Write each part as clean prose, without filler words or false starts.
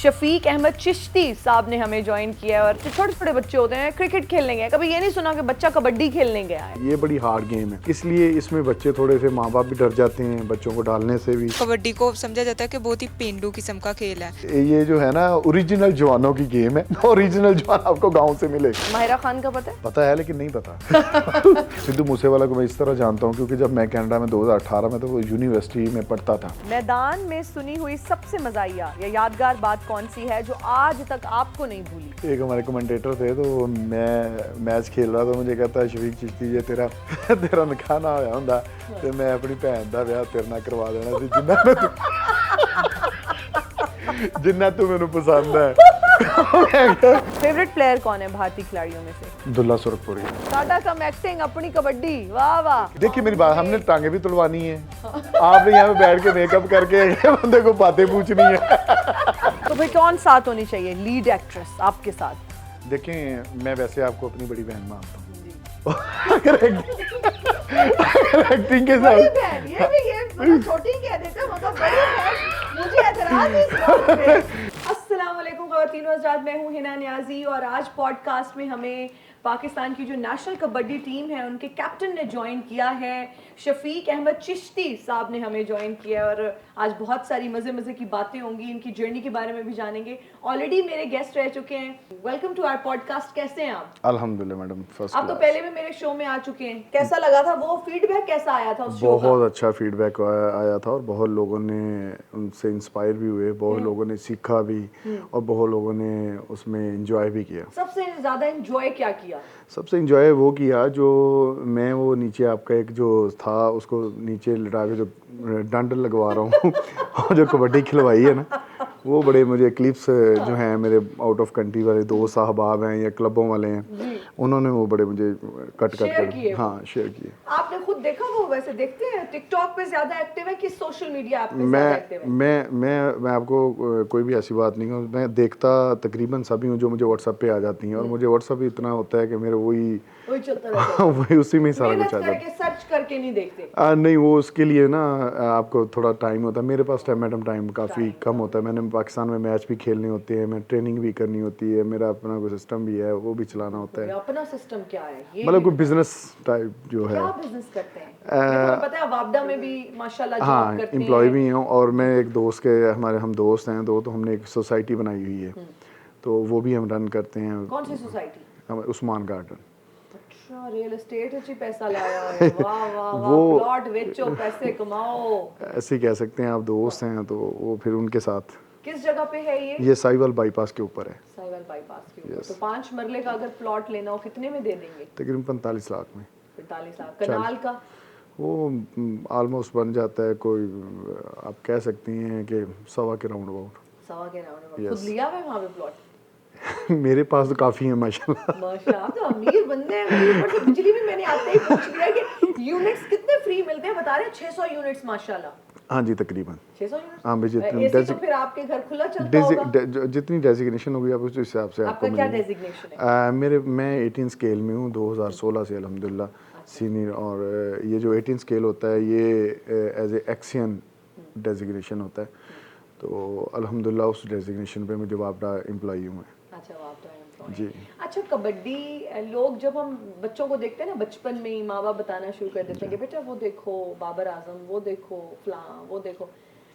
शफीक अहमद चिश्ती साहब ने हमें ज्वाइन किया है। और जो छोटे छोटे बच्चे होते हैं क्रिकेट खेलने गए, कभी ये नहीं सुना कि बच्चा कबड्डी खेलने गया है। ये बड़ी हार्ड गेम है, इसलिए इसमें बच्चे थोड़े से माँ बाप भी डर जाते हैं बच्चों को डालने से भी। कबड्डी को समझा जाता है कि बहुत ही पेंडू किस्म का खेल है। ये जो है ना ओरिजिनल जवानों की गेम है। ओरिजिनल जवान आपको गाँव से मिले। माहिरा खान का पता है? पता है लेकिन नहीं पता। सिद्धू मूसेवाला को मैं इस तरह जानता हूँ क्योंकि जब मैं कनाडा में 2018 में तो वो यूनिवर्सिटी में पढ़ता था। मैदान में सुनी हुई सबसे मजाहिया या यादगार बात कौन सी है जो आज तक आपको नहीं भूली? एक हमारे कमेंटेटर थे, तो मैं मैच खेल रहा था, मुझे कहता है शफीक चिश्ती जे तेरा तेरा निकाह ना होया हुंदा ते मैं अपनी भैन दा ब्याह तेरे नाल करवा देना सी जिन्ना तू मैनू पसंद है। फेवरेट प्लेयर कौन है भारतीय खिलाड़ियों में से? दुल्ला सुरखपुरी। साडा कम एक्टिंग, अपनी कबड्डी। वाह वाह। देखिए मेरी बात, हमने टांगे भी तुलवानी है, आपने यहाँ पे बैठ के मेकअप करके बंदे को बातें पूछनी है। तो भाई कौन साथ होनी चाहिए लीड एक्ट्रेस आपके साथ? देखें मैं वैसे आपको अपनी बड़ी बहन मानता हूँ। अगर एक्टिंग के साथ ये छोटी कह देते मतलब बड़ी बहन, मुझे एतराज है इस बात पे। अस्सलाम वालेकुम ख़वातीन व हज़रात, मैं हूँ हिना नियाज़ी और आज पॉडकास्ट में हमें पाकिस्तान की जो नेशनल कबड्डी टीम है उनके कैप्टन ने ज्वाइन किया है। शफीक अहमद चिश्ती साहब ने हमें ज्वाइन किया है और आज बहुत सारी मज़े की बातें होंगी, इनकी जर्नी के बारे में भी जानेंगे। ऑलरेडी मेरे गेस्ट रह चुके हैं। Welcome to our podcast. कैसे हैं आप? अल्हम्दुलिल्लाह मैडम, फर्स्ट आप तो पहले भी मेरे शो में आ चुके हैं। कैसा लगा था वो फीडबैक, कैसा आया था उस शो का? बहुत अच्छा फीडबैक आया था और बहुत लोगों ने उनसे इंस्पायर भी हुए, बहुत लोगों ने सीखा भी और बहुत लोगों ने उसमें एंजॉय भी किया। सबसे ज्यादा एंजॉय क्या किया? सबसे एंजॉय वो किया जो मैं वो नीचे आपका एक जो था उसको नीचे लटा के जो डंड लगवा रहा हूँ और जो कबड्डी खिलवाई है ना, वो बड़े मुझे क्लिप्स जो हैं मेरे आउट ऑफ कंट्री वाले दोस्त साहबाब हैं या क्लबों वाले हैं, उन्होंने वो बड़े मुझे कट कर हाँ शेयर किए। आपने खुद देखा? वो वैसे देखते हैं टिकटॉक पे ज्यादा एक्टिव है कि सोशल मीडिया ऐप पे ज्यादा एक्टिव है? मैं आपको कोई भी ऐसी बात नहीं हूँ, मैं देखता तकरीबन सभी हूँ जो मुझे व्हाट्सएप पे आ जाती हैं और मुझे व्हाट्सएप भी इतना होता है कि मेरे वही चलता रहता है। वही उसी में सारा कुछ आ जाता है। सर्च करके नहीं देखते? नहीं, वो उसके लिए ना आपको थोड़ा टाइम होता है, मेरे पास टाइम काफ़ी कम होता है। मैंने पाकिस्तान में मैच भी खेलने होते हैं, मैं ट्रेनिंग भी करनी होती है, मेरा अपना कोई सिस्टम भी है वो भी चलाना होता है। अपना सिस्टम क्या है? मतलब कोई बिजनेस टाइप जो है। क्या बिजनेस करते हैं? मेरे को पता है वापडा में भी माशाल्लाह जॉब करते हैं। एम्प्लॉय भी हूँ और मैं एक दोस्त के हम दोस्त हैं दो, तो हमने एक सोसाइटी बनाई हुई है तो वो भी हम रन करते हैं। कौन सी सोसाइटी? उस्मान गार्डन। अच्छा, रियल एस्टेट अच्छी पैसा लाया है। वाह वाह वाह, प्लॉट बेचो पैसे कमाओ, ऐसे कह सकते हैं। आप दोस्त हैं तो वो फिर उनके साथ। किस जगह पे है ये? ये साहिवाल बाईपास के ऊपर है। साहिवाल बाईपास के ऊपर। तो 5 मरले का अगर प्लॉट लेना हो कितने में दे देंगे? तकरीबन 45 लाख में। 45 लाख। कनाल का? वो ऑलमोस्ट बन जाता है, कोई आप कह सकती हैं कि 1.25 के राउंड अबाउट। 1.25 के राउंड अबाउट। खुद लिया है वहाँ पे प्लॉट? मेरे पास तो काफी है माशाल्लाह। माशाल्लाह, तो अमीर बंदे हैं। ऊपर से बिजली भी मैंने आते ही पूछ लिया कि यूनिट्स कितने फ्री मिलते हैं। बता रहे हैं 600 यूनिट्स माशाल्लाह। हाँ जी, तकरीबन 600 यूनिट्स। हाँ जितनी तो फिर आपके घर खुला चलता होगा। जितनी डेजिग्नेशन होगी आप उस हिसाब से आपको क्या डेजिग्नेशन है? मैं 18 स्केल में हूँ 2016 से अल्हम्दुलिल्लाह सीनियर। और ये जो 18 स्केल होता है ये एज ए एक्सियन डेजिग्नेशन होता है, तो अल्हम्दुलिल्लाह उस डेजिग्नेशन पे मैं जब आपका एम्प्लॉई हूँ। अच्छा, आप तो जी। अच्छा, कबड्डी लोग जब हम बच्चों को देखते हैं ना, बचपन में ही माँ बाप बताना शुरू कर देते हैं कि बेटा वो देखो बाबर आजम, वो देखो फलां, वो देखो।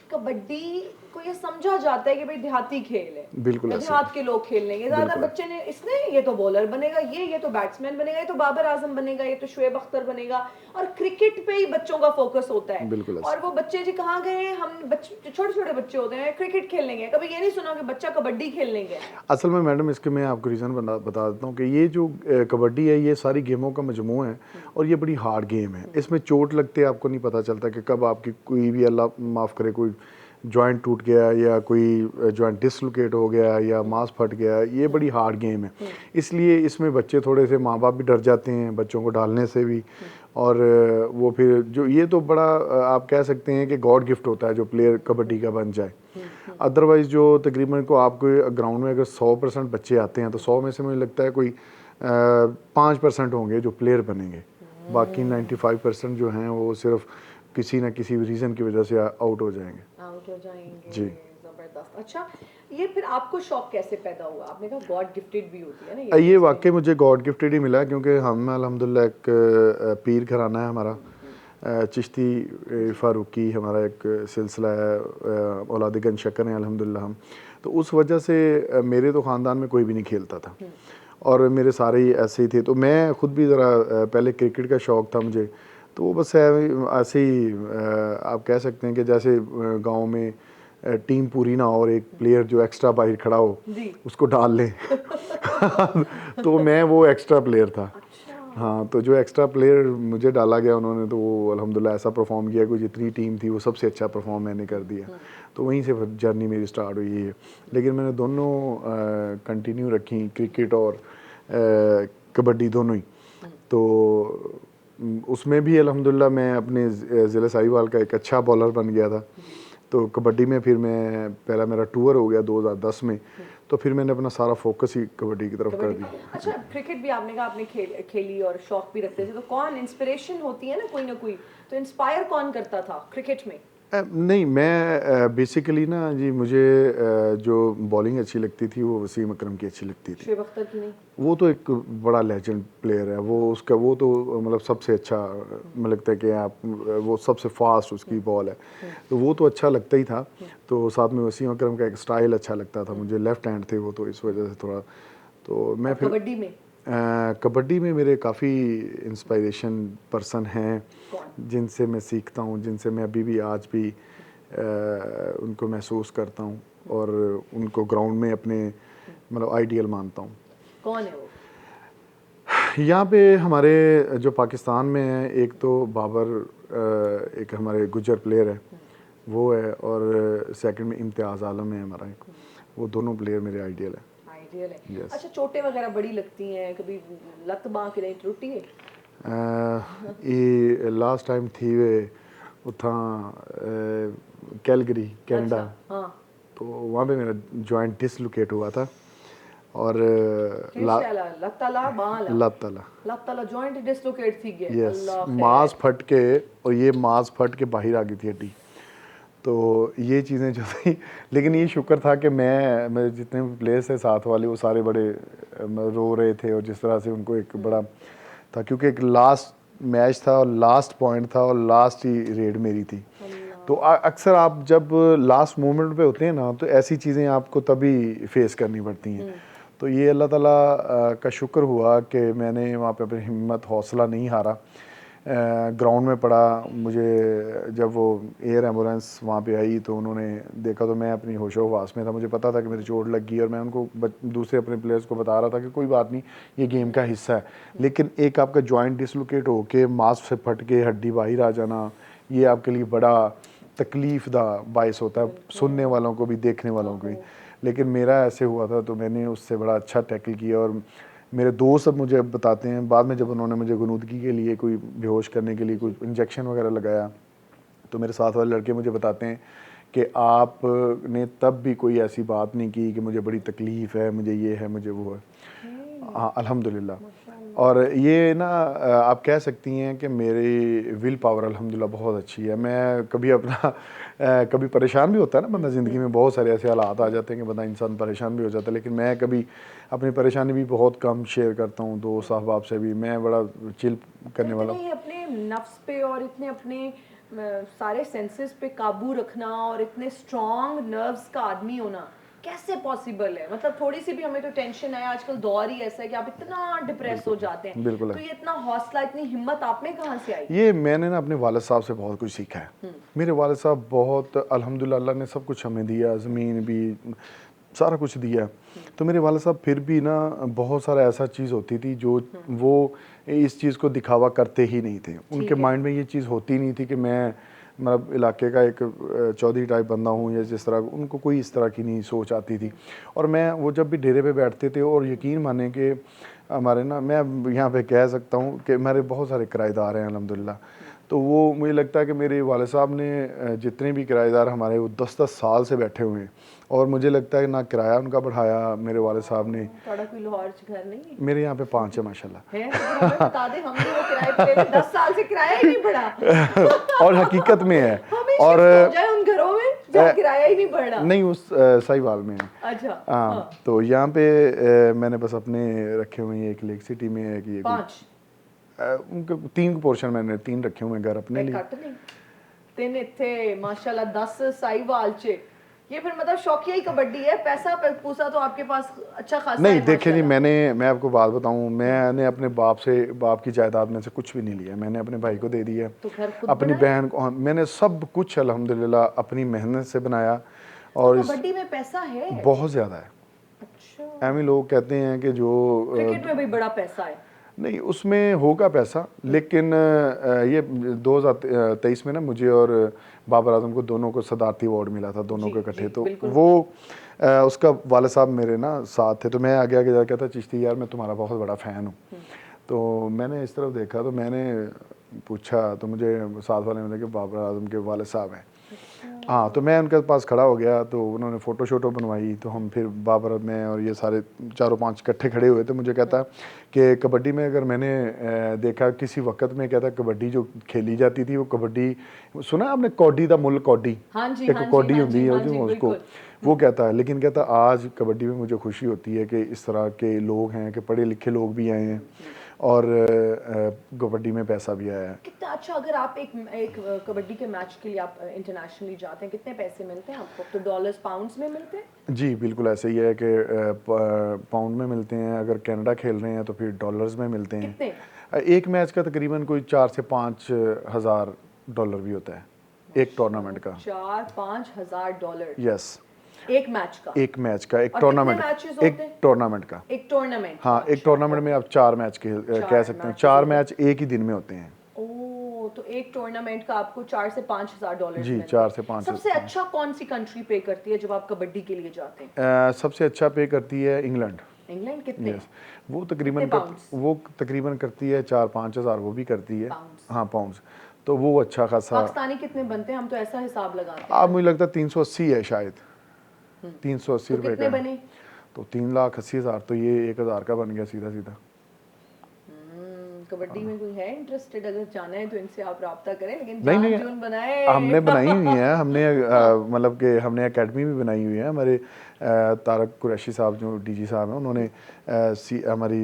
कबड्डी को ये समझा जाता है कि भाई देहाती खेल है, बिल्कुल देहात के लोग खेल लेंगे। ज्यादा बच्चे ने इसने ये तो बॉलर बनेगा, ये तो बैट्समैन बनेगा, ये तो बाबर आजम बनेगा, ये तो शुएब अख्तर बनेगा, और क्रिकेट पे ही बच्चों का फोकस होता है। और वो बच्चे जी कहाँ गए? हम छोटे छोटे बच्चे होते हैं क्रिकेट खेलने गए, कभी ये नहीं सुना कि बच्चा कबड्डी खेलने गया। असल में मैडम इसके मैं आपको रीज़न बता देता हूँ कि ये जो कबड्डी है ये सारी गेमों का मजमू है और ये बड़ी हार्ड गेम है। इसमें चोट लगते आपको नहीं पता चलता कि कब आपकी कोई भी, अल्लाह माफ़ करे, कोई जॉइंट टूट गया या कोई जॉइंट डिसलोकेट हो गया या मांस फट गया। ये बड़ी हार्ड गेम है, इसलिए इसमें बच्चे थोड़े से माँ बाप भी डर जाते हैं बच्चों को डालने से भी। और वो फिर जो ये तो बड़ा आप कह सकते हैं कि गॉड गिफ्ट होता है जो प्लेयर कबड्डी का बन जाए। अदरवाइज़ जो तकरीबन को आपको ग्राउंड में अगर 100% बच्चे आते हैं तो 100 में से मुझे लगता है कोई 5% होंगे जो प्लेयर बनेंगे, बाकी 95% जो हैं वो सिर्फ किसी न किसी रीज़न की वजह से आउट हो जाएंगे। जी, जबरदस्त। अच्छा, ये फिर आपको शौक कैसे पैदा हुआ? आपने कहा गॉड गिफ्टेड भी होती है ना ये वाकई मुझे गॉड गिफ्टेड ही मिला, क्योंकि हम अल्हम्दुलिल्लाह एक पीर घराना है हमारा, चिश्ती फ़ारूकी हमारा एक सिलसिला है, औलाद-ए-गंज शक्कर हैं अल्हम्दुलिल्लाह हम। तो उस वजह से मेरे तो ख़ानदान में कोई भी नहीं खेलता था और मेरे सारे ही ऐसे ही थे। तो मैं ख़ुद भी ज़रा पहले क्रिकेट का शौक़ था मुझे, तो वो बस ऐसे ही आप कह सकते हैं कि जैसे गाँव में टीम पूरी ना हो और एक प्लेयर जो एक्स्ट्रा बाहर खड़ा हो उसको डाल लें तो मैं वो एक्स्ट्रा प्लेयर था। हाँ, तो जो एक्स्ट्रा प्लेयर मुझे डाला गया उन्होंने, तो वो अल्हम्दुलिल्लाह ऐसा परफॉर्म किया कि जितनी टीम थी वो सबसे अच्छा परफॉर्म मैंने कर दिया। तो वहीं से फिर जर्नी मेरी स्टार्ट हुई है। लेकिन मैंने दोनों कंटिन्यू रखी, क्रिकेट और कबड्डी दोनों ही। तो उसमें भी अल्हम्दुलिल्लाह मैं अपने ज़िला साहिवाल का एक अच्छा बॉलर बन गया था। तो कबड्डी में फिर मैं पहला मेरा टूर हो गया 2010 में, तो फिर मैंने अपना सारा फोकस ही कबड्डी की तरफ कर दिया। अच्छा, क्रिकेट भी आपने कहा आपने खेली और शौक भी रखते थे, तो कौन इंस्पिरेशन होती है ना कोई, तो इंस्पायर कौन करता था क्रिकेट में? नहीं, मैं बेसिकली ना जी, मुझे जो बॉलिंग अच्छी लगती थी वो वसीम अकरम की अच्छी लगती थी। शुएब अख्तर की नहीं? वो तो एक बड़ा लेजेंड प्लेयर है, वो तो मतलब सबसे अच्छा मुझे लगता है कि आप वो सबसे फास्ट उसकी बॉल है, तो वो तो अच्छा लगता ही था। तो साथ में वसीम अकरम का एक स्टाइल अच्छा लगता था मुझे, लेफ्ट हैंड थे वो, तो इस वजह से थोड़ा तो मैं फिर कबड्डी में मेरे काफ़ी इंस्पायरेशन पर्सन हैं जिनसे मैं सीखता हूँ, जिनसे मैं अभी भी आज भी उनको महसूस करता हूँ और उनको ग्राउंड में अपने मतलब आइडियल मानता हूँ। कौन है वो? यहाँ पे हमारे जो पाकिस्तान में है, एक तो बाबर एक हमारे गुज्जर प्लेयर है वो है, और सेकंड में इम्तियाज़ आलम है हमारा एक, वो दोनों प्लेयर मेरे आइडियल है। Yes. अच्छा, चोटें वगैरह बड़ी लगती हैं, कभी लत बांह की नहीं टूटी है? ये लास्ट टाइम थी वे उथा कैलगरी कनाडा। अच्छा, हाँ। तो वहाँ पे मेरा जॉइंट डिसलोकेट हुआ था और लत जॉइंट डिसलोकेट थी गया। यस, मांस फट के, और ये मांस फट के बाहर आ गई थी हड्डी। तो ये चीज़ें जो थी, लेकिन ये शुक्र था कि मैं जितने भी प्लेयर्स थे साथ वाले वो सारे बड़े रो रहे थे, और जिस तरह से उनको एक बड़ा था, क्योंकि एक लास्ट मैच था और लास्ट पॉइंट था और लास्ट ही रेड मेरी थी। तो अक्सर आप जब लास्ट मोमेंट पे होते हैं ना, तो ऐसी चीज़ें आपको तभी फेस करनी पड़ती हैं। तो ये अल्लाह ताला का शुक्र हुआ कि मैंने वहाँ पे अपनी हिम्मत हौसला नहीं हारा। ग्राउंड में पड़ा, मुझे जब वो एयर एम्बुलेंस वहाँ पे आई तो उन्होंने देखा, तो मैं अपनी होशो हवास में था, मुझे पता था कि मेरी चोट लग गई, और मैं उनको दूसरे अपने प्लेयर्स को बता रहा था कि कोई बात नहीं, ये गेम का हिस्सा है। लेकिन एक आपका जॉइंट डिसलोकेट होके मांस से फट के हड्डी बाहर आ जाना, ये आपके लिए बड़ा तकलीफ़ दा बायस होता है, सुनने वालों को भी, देखने वालों को भी। लेकिन मेरा ऐसे हुआ था, तो मैंने उससे बड़ा अच्छा टैकल किया, और मेरे दोस्त सब मुझे बताते हैं बाद में, जब उन्होंने मुझे गुनूदगी के लिए कोई बेहोश करने के लिए कोई इंजेक्शन वगैरह लगाया, तो मेरे साथ वाले लड़के मुझे बताते हैं कि आपने तब भी कोई ऐसी बात नहीं की कि मुझे बड़ी तकलीफ़ है, मुझे ये है, मुझे वो है। हाँ, अल्हम्दुलिल्लाह। और ये ना आप कह सकती हैं कि मेरी विल पावर अल्हम्दुलिल्लाह बहुत अच्छी है। मैं कभी अपना कभी परेशान भी होता है ना बंदा, ज़िंदगी में बहुत सारे ऐसे हालात आ जाते हैं कि बंदा इंसान परेशान भी हो जाता है, लेकिन मैं कभी अपनी परेशानी भी बहुत कम शेयर करता हूँ दोस्त अहबाब से भी। मैं बड़ा चिल करने वाला हूँ। अपने नफ्स पे और इतने अपने सारे सेंसेस पे काबू रखना और इतने स्ट्रॉन्ग नर्व्स का आदमी होना कैसे पॉसिबल है? मतलब थोड़ी सी भी हमें तो टेंशन है, आजकल दौर ही ऐसा है कि आप इतना डिप्रेस हो जाते हैं। बिल्कुल। तो ये इतना हौसला, इतनी हिम्मत आप में कहाँ से आई? ये मैंने ना अपने वालिद साहब से बहुत कुछ सीखा है। मेरे वालिद साहब बहुत अल्हम्दुलिल्लाह, अल्लाह ने सब कुछ हमें दिया, ज़मीन भी, सारा कुछ दिया। तो मेरे वालिद साहब फिर भी ना बहुत सारा ऐसा चीज़ होती थी जो वो इस चीज़ को दिखावा करते ही नहीं थे। उनके माइंड में ये चीज़ होती नहीं थी कि मैं मतलब इलाके का एक चौधरी टाइप बंदा हूँ या जिस तरह, उनको कोई इस तरह की नहीं सोच आती थी। और मैं वो जब भी डेरे पे बैठते थे, और यकीन माने कि हमारे ना, मैं यहाँ पे कह सकता हूँ कि हमारे बहुत सारे किराएदार हैं अल्हम्दुलिल्लाह। तो वो मुझे लगता है कि मेरे वाले साहब ने जितने भी किराएदार हमारे, वो 10-10 साल से बैठे हुए हैं, और मुझे लगता है ना किराया उनका बढ़ाया मेरे वाले साहब ने। कोई लाहौर घर नहीं है? मेरे यहाँ पे 5 है माशाल्लाह। है तो हमें बता दे, हम भी वो किराए पे लेते, 10 साल से किराया ही नहीं बढ़ा। और हकीकत में है। और जाए उन घरों में जहाँ किराया ही नहीं बढ़ रहा। नहीं, उस साहिवाल में है। अच्छा हाँ, तो यहाँ पे मैंने बस अपने रखे हुए हैं, एक लेक सिटी में है कि ये 5 उनके 3 पोर्शन मैंने 3 रखे हुए हैं घर अपने लिए। कट नहीं 3 इत्थे माशाल्लाह 10 साहिवाल चे। ये फिर मतलब शौकिया ही कबड्डी है, पैसा पूसा तो आपके पास अच्छा खासा नहीं है देखिए जी, माशाल्लाह। मैं आपको बात बताऊं, मैंने अपने बाप की जायदाद में से कुछ भी नहीं लिया, मैंने अपने भाई को दे दिया, तो घर खुद अपनी बनाया? बहन को, हाँ, मैंने सब कुछ अल्हम्दुलिल्लाह अपनी मेहनत से बनाया। और तो कबड्डी में पैसा है? बहुत ज़्यादा है। अच्छा, एम लोग कहते हैं कि जो क्रिकेट में भी बड़ा पैसा है। नहीं, उसमें होगा पैसा, लेकिन ये 2023 में ना मुझे और बाबर आजम को दोनों को सदारती अवार्ड मिला था, दोनों जी, के इकट्ठे। जी, तो बिल्कुल। वो उसका वाले साहब मेरे ना साथ थे, तो मैं आगे आगे जाकर कहता, चिश्ती यार मैं तुम्हारा बहुत बड़ा फ़ैन हूँ। तो मैंने इस तरफ देखा, तो मैंने पूछा, तो मुझे साथ वाले मिले कि बाबर आजम के वाले साहब हैं। हाँ, तो मैं उनके पास खड़ा हो गया, तो उन्होंने फ़ोटो शोटो बनवाई, तो हम फिर बाबर में और ये सारे 4-5 इकट्ठे खड़े हुए। तो मुझे कहता कि कबड्डी में अगर मैंने देखा किसी वक्त में, कहता कबड्डी जो खेली जाती थी वो कबड्डी, सुना आपने कौडी दा मुल कौडी? हाँ जी, एक हाँ जी, कौडी हाँ होती जी, है हाँ जो जी, उसको, बिल्कुल। वो कहता है। लेकिन कहता आज कबड्डी में मुझे खुशी होती है कि इस तरह के लोग हैं, कि पढ़े लिखे लोग भी आए हैं और कबड्डी में पैसा भी आया है। कितना अच्छा, अगर आप एक कबड्डी के मैच के लिए आप इंटरनेशनली जाते हैं, कितने पैसे मिलते हैं आपको? तो डॉलर्स पाउंड्स में मिलते हैं? जी बिल्कुल ऐसे ही है कि पाउंड में मिलते हैं, अगर कनाडा खेल रहे हैं तो फिर डॉलर्स में मिलते हैं। कितने? एक मैच का तकरीबन कोई 4 से 5 हज़ार डॉलर भी होता है एक टूर्नामेंट का। 4-5 हजार डॉलर यस, एक मैच का? एक मैच का, एक और टूर्नामेंट, कितने matches होते एक हैं? टूर्नामेंट का। एक टूर्नामेंट? हाँ, एक टूर्नामेंट में आप 4 मैच कह सकते हैं, 4 मैच एक ही दिन में होते हैं। ओ, तो एक टूर्नामेंट का आपको 4 से 5 हजार डॉलर जी, मिलते हैं। 4 से 5 सबसे अच्छा कौन सी कंट्री पे करती है जब आप कबड्डी के लिए जाते हैं? सबसे अच्छा पे करती है इंग्लैंड। इंग्लैंड कितने? यस, वो तकरीबन कितने pounds? वो तकरीबन करती है 4-5 हज़ार, वो भी करती है। Pounds? हाँ, पाउंड्स। तो वो अच्छा खासा, पाकिस्तानी कितने बनते हैं? हम तो ऐसा हिसाब लगाते हैं। आप मुझे लगता है 380 है शायद, 380 तो रुपए कितने का। बने? तो 3,80,000, तो ये 1,000 का बन गया सीधा सीधा। कबड्डी में कोई है इंटरेस्टेड? अगर जाना है तो इनसे आप राब्ता करें, लेकिन नहीं, जान नहीं, जून बनाए। हमने बनाई हुई है, हमने मतलब कि हमने एकेडमी भी बनाई हुई है। हमारे तारक कुरैशी साहब जो डीजी साहब हैं, उन्होंने हमारी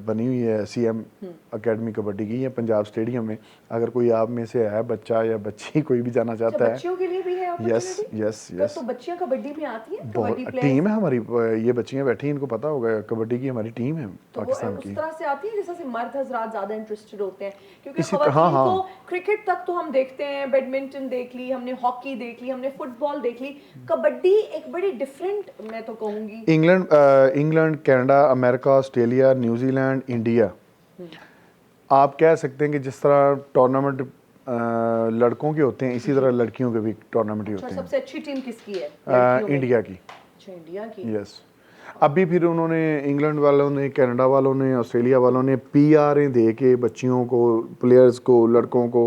बनी हुई है सीएम एकेडमी कबड्डी की, है पंजाब स्टेडियम में। अगर कोई आप में से है बच्चा या बच्ची कोई भी जाना चाहता है, बच्चियों के लिए भी है यस opportunity? यस यस, तो बच्चियां कबड्डी में आती हैं? बहुत कबड्डी players? टीम है हमारी, ये बच्चियां बैठी हैं, इनको पता होगा, कबड्डी की हमारी टीम है तो वो पाकिस्तान उस की। तरह से आती है जैसे से मर्द हजरात ज्यादा इंटरेस्टेड होते हैं, क्योंकि इसी खवातीन हाँ, को क्रिकेट तक तो हम देखते हैं, बैडमिंटन देख ली हमने, हॉकी देख ली हमने, फुटबॉल देख ली, कबड्डी एक बड़ी डिफरेंट, मैं तो कहूंगी। England, Canada, America, Australia, New Zealand, India, आप कह सकते हैं कि जिस तरह टूर्नामेंट लड़कों के होते हैं, इसी तरह लड़कियों के भी टूर्नामेंट ही अच्छा, होते हैं। सबसे अच्छी टीम किसकी है लड़कियों में? इंडिया की। अच्छा, इंडिया की। यस, अभी फिर उन्होंने इंग्लैंड वालों ने, कनाडा वालों ने, ऑस्ट्रेलिया वालों ने पीआरएं दे के बच्चियों को, प्लेयर्स को, लड़कों को,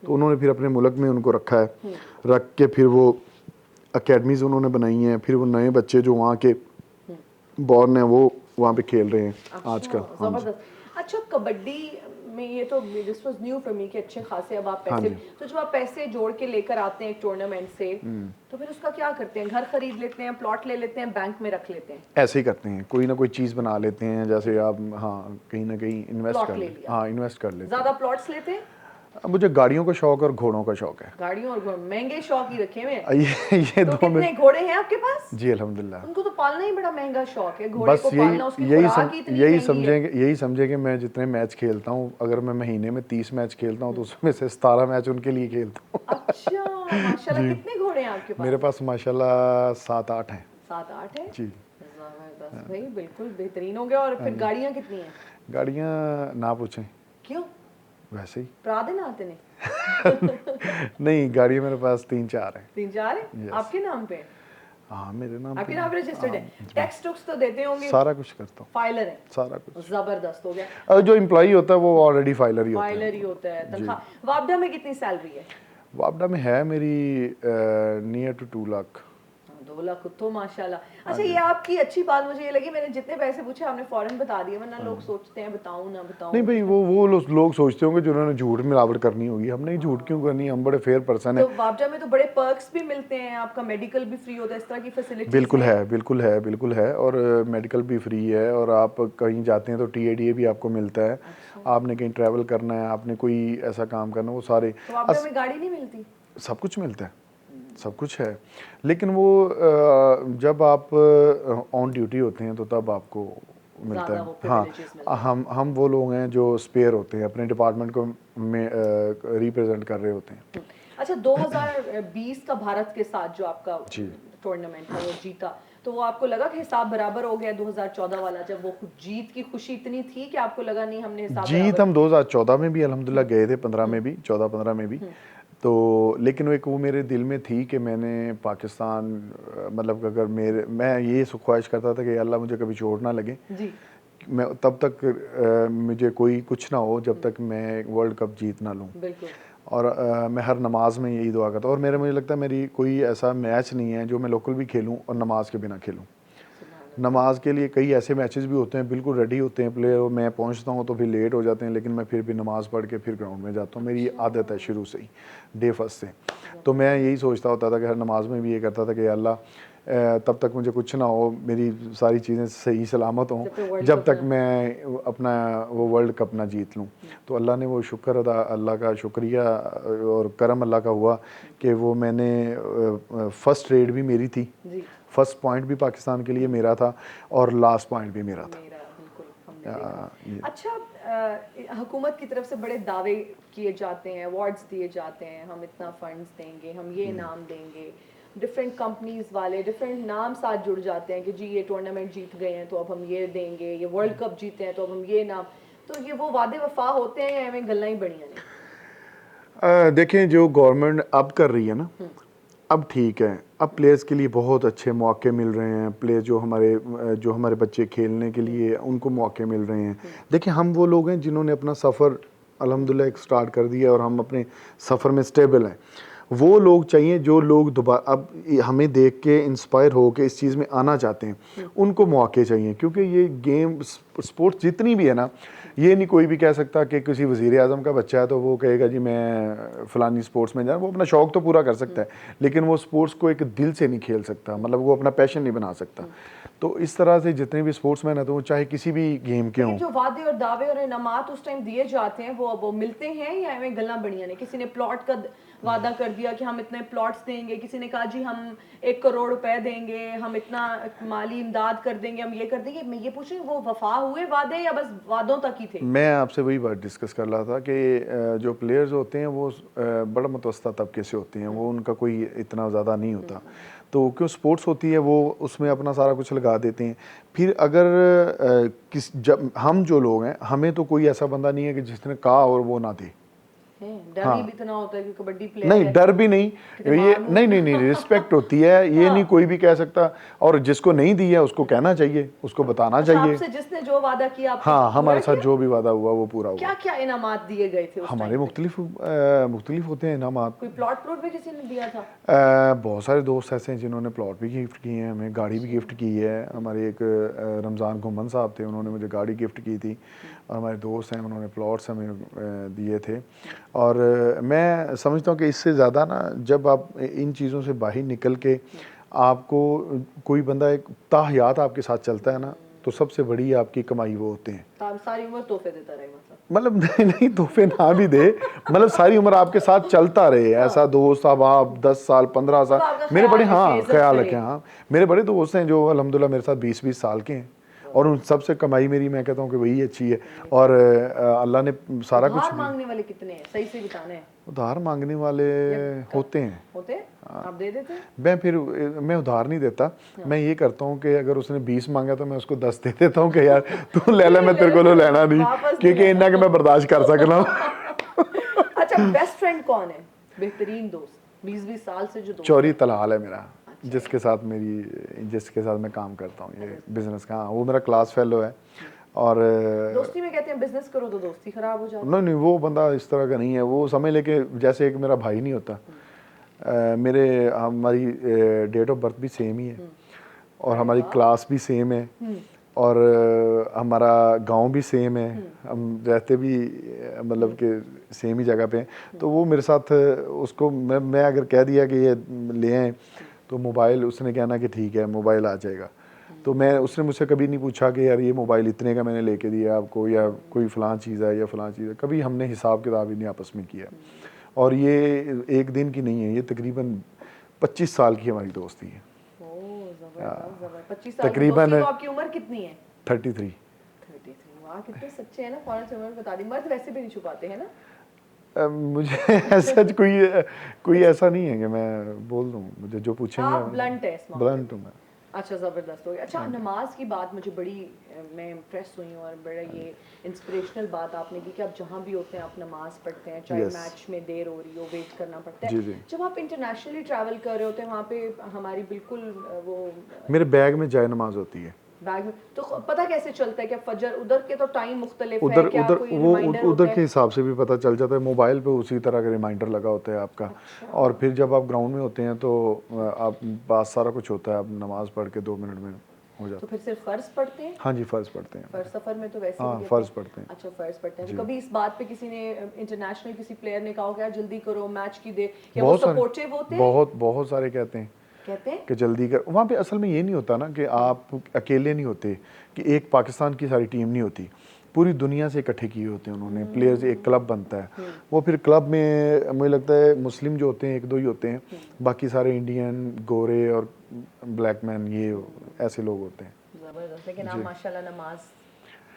तो उन्होंने फिर अपने मुल्क में उनको रखा है, रख के फिर वो अकेडमीज उन्होंने बनाई हैं, फिर वो नए बच्चे जो वहाँ के बॉर्न हैं वो वहाँ पे खेल रहे हैं आजकल। हाँ जी। जबरदस्त। अच्छा, कबड्डी में ये तो this was new for me कि अच्छे खासे अब आप हाँ पैसे, जी। तो जब आप पैसे जोड़ के लेकर आते हैं एक टूर्नामेंट से, तो फिर उसका क्या करते हैं? घर खरीद लेते हैं, प्लॉट ले लेते हैं, बैंक में रख लेते हैं? ऐसे ही करते हैं, कोई ना कोई चीज़ बना लेते हैं, जैसे आप हाँ कहीं ना कहीं इन्वेस्ट प्लॉट कर ले लेते लिया। हाँ, इन्वेस्ट कर लेते ज्यादा प्लॉट्स लेते हैं? हैं। मुझे गाड़ियों का शौक और घोड़ों का शौक है। गाड़ियों और घोड़े महंगे शौक ही रखे हुए हैं। ये तो दो कितने में घोड़े हैं आपके पास? जी अल्हम्दुलिल्लाह। उनको तो पालना ही बड़ा महंगा शौक है, घोड़े बस को पालना, उसकी खुराक ही इतनी यही महंगी है। समझेंगे, यही समझे कि मैं जितने मैच खेलता हूँ, अगर मैं महीने में 30 मैच खेलता हूँ तो उसमें से 17 मैच उनके लिए खेलता हूँ। अच्छा, माशाल्लाह। कितने घोड़े हैं आपके पास? मेरे पास माशाल्लाह 7-8 हैं 7-8 है। जी। जबरदस्त भाई, बिल्कुल बेहतरीन हो गया। और फिर गाड़ियां कितनी हैं? गाड़ियाँ ना पूछें, क्यों? वैसे ही परा दिन आते ने? नहीं, गाड़ियाँ मेरे पास 3-4 हैं। 3-4 है? Yes. आपके नाम पे? हाँ, मेरे नाम आपके पे नाम रजिस्टर्ड है? टैक्स टुक्स तो देते होंगे? सारा कुछ करता हूँ, फाइलर है? सारा कुछ। जबरदस्त हो गया। और जो एम्प्लॉई होता है वो ऑलरेडी फाइलर ही होता है। फाइलर ही होता है। तनख्वाह वापडा में कितनी सैलरी है? वापडा में है मेरी नियर टू 2 लाख। 2 लाख तो माशाल्लाह। अच्छा, ये आपकी अच्छी बात मुझे ये लगी, मैंने जितने पैसे पूछे आपने फौरन बता दिए, वरना लोग सोचते हैं बताऊं ना बताऊं। नहीं भाई, वो लोग सोचते होंगे जिन्होंने झूठ मिलावट करनी होगी, हमने ही झूठ क्यों करनी, हम बड़े फेयर पर्सन तो है। वाबजा में तो बड़े पर्क्स भी मिलते हैं, आपका मेडिकल भी फ्री होता है, इस तरह की फैसिलिटीज बिल्कुल है और मेडिकल भी फ्री है, और आप कहीं जाते हैं तो TADA भी आपको मिलता है। अच्छा। आपने कहीं ट्रैवल करना है, आपने कोई ऐसा काम करना, वो सारे तो वाबजा में गाड़ी नहीं मिलती? सब कुछ मिलता है, सब कुछ है। लेकिन वो जब आप ऑन ड्यूटी होते हैं तो तब आपको मिलता ज़्यादा है। वो हाँ, privileges मिलते हैं। हम वो लोग हैं जो स्पेयर होते हैं, अपने डिपार्टमेंट को में रिप्रेजेंट कर रहे होते हैं। अच्छा, 2020 का भारत के साथ जो आपका जी। टूर्नामेंट था वो जीता, तो वो आपको लगा कि हिसाब बराबर हो गया 2014 वाला, जब वो जीत की खुशी इतनी थी कि आपको लगा नहीं हमने हिसाब जीत बराबर हम 2014 में भी अल्हम्दुलिल्लाह गए थे, 15 में भी, 14-15 में भी। तो लेकिन एक वो मेरे दिल में थी कि मैंने पाकिस्तान मतलब अगर मैं ये ख्वाहिश करता था कि अल्लाह मुझे कभी चोट ना लगे, जी। मैं तब तक मुझे कोई कुछ ना हो जब तक मैं वर्ल्ड कप जीत ना लूँ। बिल्कुल। और मैं हर नमाज में यही दुआ करता हूँ, और मुझे लगता है मेरी कोई ऐसा मैच नहीं है जो मैं लोकल भी खेलूँ और नमाज के बिना खेलूँ। नमाज के लिए कई ऐसे मैचेस भी होते हैं, बिल्कुल रेडी होते हैं प्लेयर, और मैं पहुंचता हूं तो फिर लेट हो जाते हैं, लेकिन मैं फिर भी नमाज पढ़ के फिर ग्राउंड में जाता हूं। मेरी आदत है शुरू से ही, डे फर्स्ट से। तो मैं यही सोचता होता था कि हर नमाज में भी ये करता था कि अल्लाह तब तक मुझे कुछ ना हो, मेरी सारी चीज़ें सही सलामत हों जब तक मैं अपना वो वर्ल्ड कप ना जीत लूँ। तो अल्लाह ने वो शुक्र अदा, अल्लाह का शुक्रिया और करम अल्लाह का हुआ कि वो मैंने फर्स्ट रेड भी मेरी थी, जी। फर्स्ट पॉइंट भी पाकिस्तान के लिए मेरा था, और लास्ट पॉइंट भी मेरा था। बिल्कुल हमने देखा। ये अच्छा, हुकूमत की तरफ से बड़े दावे किए जाते हैं, अवार्ड्स दिए जाते हैं, हम इतना फंड्स देंगे, हम ये इनाम देंगे, डिफरेंट कंपनीज वाले डिफरेंट नाम साथ जुड़ जाते हैं कि जी ये टूर्नामेंट जीत गए हैं तो अब हम ये देंगे, ये वर्ल्ड कप जीते हैं तो अब हम ये इनाम। तो ये वो वादे वफा होते हैं या हमें गल्ला ही बढ़िया ने? देखें, जो गवर्नमेंट अब कर रही है ना, अब ठीक है, अब प्लेयर्स के लिए बहुत अच्छे मौके मिल रहे हैं। प्लेयर जो हमारे बच्चे खेलने के लिए उनको मौके मिल रहे हैं। देखिए, हम वो लोग हैं जिन्होंने अपना सफ़र अल्हम्दुलिल्लाह एक स्टार्ट कर दिया और हम अपने सफ़र में स्टेबल हैं। वो लोग चाहिए जो लोग दोबारा अब हमें देख के इंस्पायर हो के इस चीज़ में आना चाहते हैं, उनको मौके चाहिए। क्योंकि ये गेम स्पोर्ट्स जितनी भी है ना, ये नहीं कोई भी कह सकता कि किसी वज़ीर आज़म का बच्चा है तो वो कहेगा जी मैं फ़लानी स्पोर्ट्स में जाऊँ। वो अपना शौक़ तो पूरा कर सकता है, लेकिन वो स्पोर्ट्स को एक दिल से नहीं खेल सकता, मतलब वो अपना पैशन नहीं बना सकता। तो इस तरह से जितने भी स्पोर्ट्समैन हैं, तो वो चाहे किसी भी गेम के हों। जो वादे और दावे और इनामात उस टाइम दिए जाते हैं वो मिलते हैं या हमें गल्ला बढ़िया ने? किसी ने प्लॉट का वादा कर दिया कि हम इतने प्लॉट्स देंगे, किसी ने कहा जी हम 1 करोड़ रुपए देंगे, हम इतना माली इमदाद कर देंगे, हम ये कर देंगे। मैं ये पूछ रही हूँ, वो वफा हुए वादे या बस वादों तक ही थे? मैं आपसे वही बात डिस्कस कर रहा था कि जो प्लेयर्स होते हैं वो बड़ा मुतवस्ता तबके से होते हैं, वो उनका कोई इतना ज़्यादा नहीं होता। तो क्यों स्पोर्ट्स होती है, वो उसमें अपना सारा कुछ लगा देते हैं। फिर अगर जब हम जो लोग हैं, हमें तो कोई ऐसा बंदा नहीं है कि जिसने कहा और वो ना दे। डर ही इतना होता है कि कबड्डी प्लेयर नहीं, है। डर भी नहीं, ये नहीं रिस्पेक्ट होती है, ये नहीं कोई भी कह सकता। और जिसको नहीं दी है उसको कहना चाहिए, उसको बताना चाहिए। आपसे जिसने जो वादा किया आपको हाँ, पूरा हमारे साथ किया? जो भी वादा हुआ वो पूरा हुआ। क्या क्या इनामात दिए गए थे उस हमारे टाइम पे? मुख्तलिफ होते हैं इनामात। कोई प्लॉट प्लॉट भी किसी ने दिया था? बहुत सारे दोस्त ऐसे हैं जिन्होंने प्लॉट भी गिफ्ट किए हैं, हमें गाड़ी भी गिफ्ट की है। हमारे एक रमज़ान घुमन साहब थे, उन्होंने मुझे गाड़ी गिफ्ट की थी, और हमारे दोस्त हैं उन्होंने प्लॉट्स हमें दिए थे। और मैं समझता हूँ कि इससे ज़्यादा ना, जब आप इन चीज़ों से बाहर निकल के आपको कोई बंदा एक ताहयात आपके साथ चलता है ना, तो सबसे बड़ी आपकी कमाई वो होते हैं। तो आप सारी उम्र तोहफे देता रहे मतलब नहीं तोहफे ना भी दे, मतलब सारी उम्र आपके साथ चलता रहे ऐसा दोस्त। अब आप 10 साल 15 साल मेरे बड़े, हाँ ख्याल रखें, हाँ मेरे बड़े दोस्त हैं जो अल्हम्दुलिल्लाह मेरे साथ 20-20 साल के हैं, और उन सबसे कमाई मेरी, मैं कहता हूँ कि वही अच्छी है। और अल्लाह ने सारा कुछ उधार मांगने वाले कितने हैं, सही से बताना है? उधार मांगने वाले होते हैं। आप दे देते? मैं उधार नहीं देता। मैं ये करता हूँ कि अगर उसने 20 मांगा तो मैं उसको 10 दे देता हूँ कि यार तू ले ले, मैं तेरे को लेना नहीं, क्योंकि इन्ना कि मैं बर्दाश्त कर सकना। अच्छा, बेस्ट फ्रेंड कौन है? बेहतरीन दोस्त 20-20 साल से जो दोस्त चौरी तलाल है मेरा, जिसके साथ मैं काम करता हूँ ये बिजनेस का। हाँ, वो मेरा क्लास फेलो है। और दोस्ती में कहते हैं बिजनेस करो तो दोस्ती खराब हो जाती है। नहीं, वो बंदा इस तरह का नहीं है। वो समझ लेके जैसे एक मेरा भाई नहीं होता, मेरे हमारी डेट ऑफ बर्थ भी सेम ही है और हमारी क्लास भी सेम है और हमारा गांव भी सेम है, हम रहते भी मतलब कि सेम ही जगह पे हैं। तो वो मेरे साथ उसको मैं अगर कह दिया कि ये ले आए तो मोबाइल उसने कहना कि ठीक है मोबाइल आ जाएगा। तो मैं उसने मुझसे कभी नहीं पूछा कि यार ये मोबाइल इतने का मैंने लेके दिया आपको या कोई फ़लाँ चीज़ है या फ़लाँ चीज़ है, कभी हमने हिसाब किताब ही नहीं आपस में किया। और ये एक दिन की नहीं है, ये तकरीबन 25 साल की हमारी दोस्ती है। ओह जबरदस्त जबरदस्त। 25 साल की तकरीबन दोस्ती। तो आपकी उम्र कितनी है? 33। 33। वाह कितने सच्चे हैं ना, फौरन से उम्र बता दी। मर्द वैसे भी नहीं छुपाते हैं ना। मुझे ऐसा कोई ऐसा नहीं है कि मैं बोल दूं, मुझे जो पूछेंगे आप ब्लंट है इस मामले में। ब्लंट हूं मैं। अच्छा ज़बरदस्त हो गया। अच्छा नमाज की बात मुझे बड़ी मैं इम्प्रेस हुई हूँ और बड़ा ये इंस्पिरेशनल बात आपने की कि आप जहाँ भी होते हैं आप नमाज पढ़ते हैं, चाहे Yes. मैच में देर हो रही हो, वेट करना पड़ता जी, है। जी। जब आप इंटरनेशनली ट्रैवल कर रहे होते हैं वहाँ पे हमारी बिल्कुल वो मेरे बैग में जाए नमाज होती है। बैग में तो पता कैसे चलता है कि फजर उधर के तो टाइम मुख्तलिफ है, उधर क्या उधर कोई वो रिमाइंडर उधर होता के है? हिसाब से भी पता चल जाता है, मोबाइल पे उसी तरह का रिमाइंडर लगा होता है आपका। और फिर जब आप ग्राउंड में होते हैं तो आप पास सारा कुछ होता है, आप नमाज पढ़ के 2 मिनट में हो जाता तो है। फिर सिर्फ फर्ज पढ़ते हैं? हाँ जी, फ़र्ज़ पढ़ते हैं। फर्ज सफर में तो वैसे हाँ, भी कहते फ़र्ज़ हैं। पढ़ते हैं। अच्छा फर्ज पढ़ते हैं। तो कभी इस बात पे किसी ने इंटरनेशनल किसी प्लेयर ने कहा हो क्या जल्दी करो मैच की दे, या वो बहुत सारे सपोर्टिव होते हैं? बहुत सारे कहते हैं कहते हैं कि जल्दी कर। वहाँ पे असल में ये नहीं होता ना कि आप अकेले नहीं होते, कि एक पाकिस्तान की सारी टीम नहीं होती, पूरी दुनिया से इकट्ठे किए होते हैं उन्होंने प्लेयर्स, एक क्लब बनता है। वो फिर क्लब में मुझे लगता है मुस्लिम जो होते हैं 1-2 ही होते हैं, बाकी सारे इंडियन, गोरे और ब्लैक मैन, ये ऐसे लोग होते हैं। जबरदस्त। लेकिन आप माशाल्लाह नमाज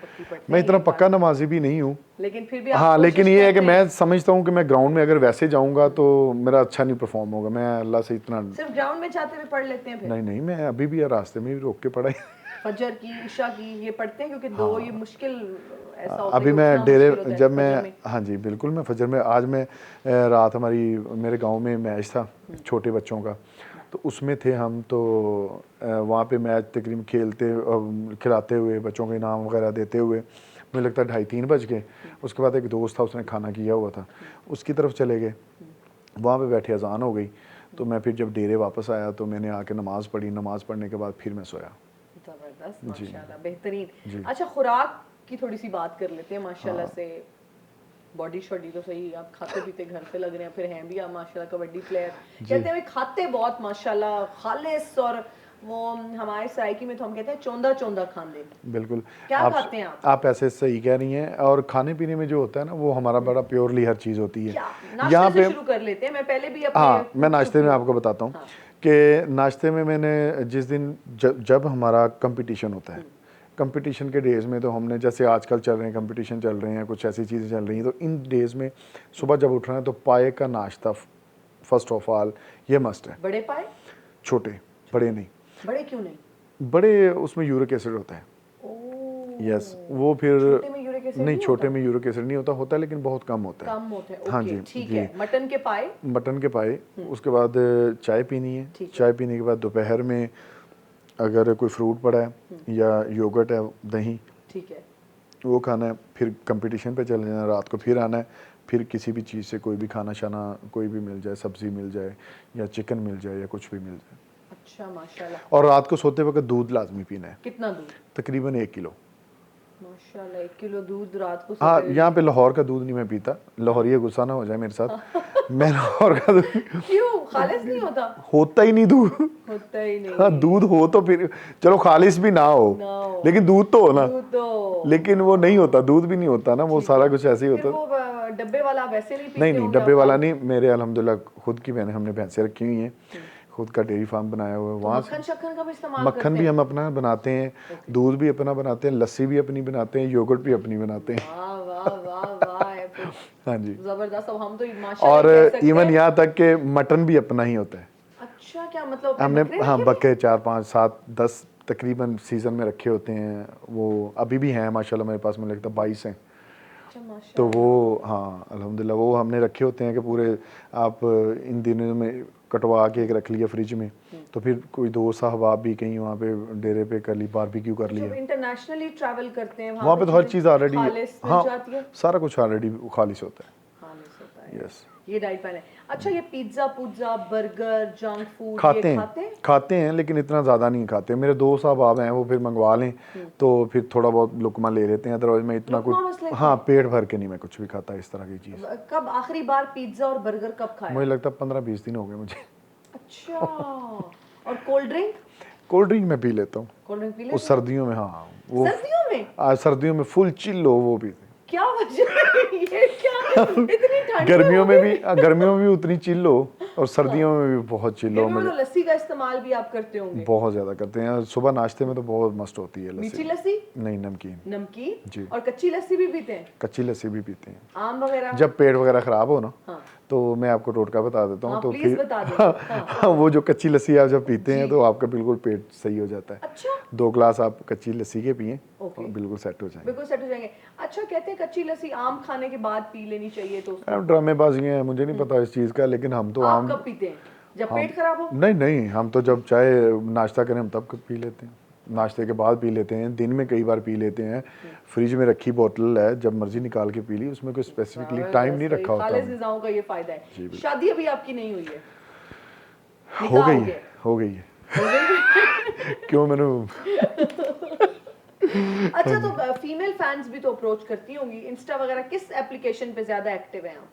पक्की पढ़ते मैं हैं, इतना ये पक्का बात- नमाजी भी नहीं हूँ। लेकिन फिर भी आप हाँ, लेकिन कोशिश ये है कि करते मैं हैं। समझता हूँ कि मैं ग्राउंड में अगर वैसे जाऊँगा तो मेरा अच्छा नहीं परफॉर्म होगा। मैं अल्लाह से इतना सिर्फ ग्राउंड में जाते हुए पढ़ लेते हैं फिर? नहीं, मैं अभी भी रास्ते में भी रोक के पढ़ा। फजर की इशा की ये पढ़ते हैं क्योंकि दो ये मुश्किल ऐसा होता है अभी कि मैं उठना मुश्किल होता डेरे है जब फजर मैं में। हाँ जी बिल्कुल, मैं फजर में आज मैं रात हमारी मेरे गांव में मैच था छोटे बच्चों का, तो उसमें थे हम। तो वहाँ पे मैच तकरीबन खिलाते हुए बच्चों को इनाम वगैरह देते हुए मुझे लगता है 2:30-3 बज गए। उसके बाद एक दोस्त था, उसने खाना किया हुआ था, उसकी तरफ चले गए। वहाँ पे बैठे अजान हो गई, तो मैं फिर जब डेरे वापस आया तो मैंने आके नमाज़ पढ़ी। नमाज़ पढ़ने के बाद फिर मैं सोया। जबरदस्त माशाल्लाह, बेहतरीन। जी। अच्छा खुराक की थोड़ी सी बात कर लेते हैं माशाल्लाह से। बॉडी शॉडी तो सही, आप खाते पीते घर से लग रहे हैं, फिर हैं भी आप माशाल्लाह कबड्डी प्लेयर। कहते हैं खाते बहुत माशाल्लाह खालिस, और वो हमारे सराइकी में तो हम कहते हैं चौंदा चौंदा खांदे। बिल्कुल, क्या खाते हैं आप? आप ऐसे सही कह रही हैं। और खाने पीने में जो होता है ना वो हमारा बड़ा प्योरली हर चीज़ होती है। क्या यहाँ नाश्ते से पे शुरू कर लेते हैं, मैं पहले भी अपने हाँ, मैं नाश्ते में आपको बताता हूँ कि नाश्ते में मैंने जिस दिन जब हमारा कंपटीशन होता है, कंपटीशन के डेज़ में तो हमने जैसे आजकल चल रहे हैं कंपटीशन चल रहे हैं, कुछ ऐसी चीज़ें चल रही हैं, तो इन डेज़ में सुबह जब उठ रहे हैं तो पाए का नाश्ता फर्स्ट ऑफ ऑल ये मस्ट है। बड़े पाए? छोटे, बड़े नहीं। बड़े क्यों नहीं? बड़े उसमें यूरिक एसिड होता है। ओह यस, वो फिर छोटे में यूरिक एसिड नहीं, छोटे होता? में यूरिक एसिड नहीं होता है लेकिन बहुत कम होता है। कम होता है। हाँ ओके जी, ठीक जी। है। मटन के पाए? मटन के पाए, उसके बाद चाय पीनी है। ठीक है। चाय पीने के बाद दोपहर में अगर कोई फ्रूट पड़ा है या योगर्ट है, दही, ठीक है। वो खाना है। फिर कंपटीशन पे चले जाना, रात को फिर आना है। फिर किसी भी चीज़ से कोई भी खाना शाना कोई भी मिल जाए, सब्ज़ी मिल जाए या चिकन मिल जाए या कुछ भी मिल जाए। अच्छा माशाल्लाह। और रात को सोते वक्त दूध लाजमी पीना है, कितना दूध? तकरीबन 1 किलो। माशाल्लाह 1 किलो दूध रात को हाँ, सोते हुए- यहाँ पे लाहौर का दूध नहीं मैं पीता, लाहौरिया गुस्सा ना हो जाए मेरे साथ। मैं लाहौर का दूध क्यों खालिस नहीं होता? होता ही नहीं दूध। होता ही नहीं। हाँ, दूध हो तो फिर चलो खालिस भी ना हो, ना हो। लेकिन दूध तो हो ना। दूध तो लेकिन वो नहीं होता, दूध भी नहीं होता ना, वो सारा कुछ ऐसे ही फिर होता। वो डब्बे वाला वैसे नहीं पीते नहीं, होंगे डब्बे आप? वाला नहीं। मेरे अल्हम्दुलिल्लाह खुद की हमने भैंसें रखी हुई हैं, खुद का डेयरी फार्म बनाया हुआ है। तो वहाँ मक्खन शक्खन का भी इस्तेमाल मक्खन करते भी हैं? हम अपना बनाते हैं, दूध भी अपना बनाते हैं, लस्सी भी अपनी बनाते हैं, योगर्ट भी अपनी बनाते हैं। वाह वाह वाह वाह है फिर। हाँ जी। जबरदस्त। अब हम तो माशाल्लाह और कह सकते इवन हैं। यहाँ तक के मटन भी अपना ही होता है। अच्छा क्या मतलब अपने हमने बकरे हाँ रखे हुए? बकरे 4, 5, 7, 10 तकरीबन सीज़न में रखे होते हैं। वो अभी भी हैं माशाल्लाह मेरे पास, मुझे लगता है 22 हैं। अच्छा माशाल्लाह। तो वो हाँ अल्हम्दुलिल्लाह वो हमने रखे होते हैं कि पूरे आप इन दिनों में कटवा के एक रख लिया फ्रिज में, तो फिर कोई दोस्त अहबाब भी कहीं वहाँ पे डेरे पे कर ली, बारबेक्यू कर जब लिया। इंटरनेशनली ट्रैवल करते हैं वहाँ पे तो हर चीज़ ऑलरेडी खालिस मिल हाँ जाती है? सारा कुछ ऑलरेडी खालिश होता है। खालिस होता है। यस। ये डाइट प्लान है। अच्छा, ये पिज्जा पुज्जा बर्गर जंक फूड खाते ये हैं, खाते हैं लेकिन इतना ज़्यादा नहीं खाते। मेरे दोस्त साहब हैं वो फिर मंगवा लें तो फिर थोड़ा बहुत लुकमा ले लेते हैं, अदरवाइज मैं इतना लुकमा बस कुछ लेते हाँ पेट भर के नहीं मैं कुछ भी खाता इस तरह की चीज़। कब आखिरी बार पिज्जा और बर्गर कब खाया? मुझे लगता है 15-20 दिन हो गए मुझे। अच्छा। और कोल्ड ड्रिंक? कोल्ड ड्रिंक मैं पी लेता हूँ कोल्ड ड्रिंक पी वो लेते सर्दियों में। हाँ वो सर्दियों में? सर्दियों में फुल चिल हो वो पीते हैं। क्या वजह है? ये क्या इतनी ठंड गर्मियों में भी उतनी चिल हो और सर्दियों में भी बहुत चिल हो। गर्मियों में तो लस्सी का इस्तेमाल भी आप करते होंगे? बहुत ज्यादा करते हैं, सुबह नाश्ते में तो बहुत मस्त होती है मीठी लस्सी। लस्सी? नहीं, नमकीन। नमकीन जी। और कच्ची लस्सी भी पीते हैं? कच्ची लस्सी भी पीते हैं। आम वगैरह? जब पेट वगैरह खराब हो ना हाँ। तो मैं आपको टोटका बता देता हूँ। हाँ, तो प्लीज फिर बता दो। वो जो कच्ची लस्सी आप जब पीते हैं तो आपका बिल्कुल पेट सही हो जाता है। अच्छा। 2 ग्लास आप कच्ची लस्सी के पिए ओके। और बिल्कुल सेट हो जाएंगे। बिल्कुल सेट हो जाएंगे। अच्छा, कहते हैं कच्ची लस्सी आम खाने के बाद पी लेनी चाहिए, तो उसको ड्रामेबाजियाँ हैं, मुझे नहीं पता इस चीज़ का, लेकिन हम तो आप आम कब पीते हैं? जब पेट खराब हो? नहीं, हम तो जब चाहे नाश्ता करें हम तब पी लेते हैं, नाश्ते के बाद पी लेते हैं, दिन में कई बार पी लेते हैं। फ्रिज में रखी बोतल है, जब मर्जी निकाल के पी ली, उसमें कोई स्पेसिफिकली टाइम नहीं रखा होता। खालिस ग़िज़ाओं का ये फायदा है। शादी अभी आपकी नहीं हुई है? हो गई है। क्यों मैंने अच्छा, तो फीमेल फैंस भी तो अप्रोच करती होंगी इंस्टा वगैरह, किस एप्लीकेशन पे ज्यादा एक्टिव हैं आप?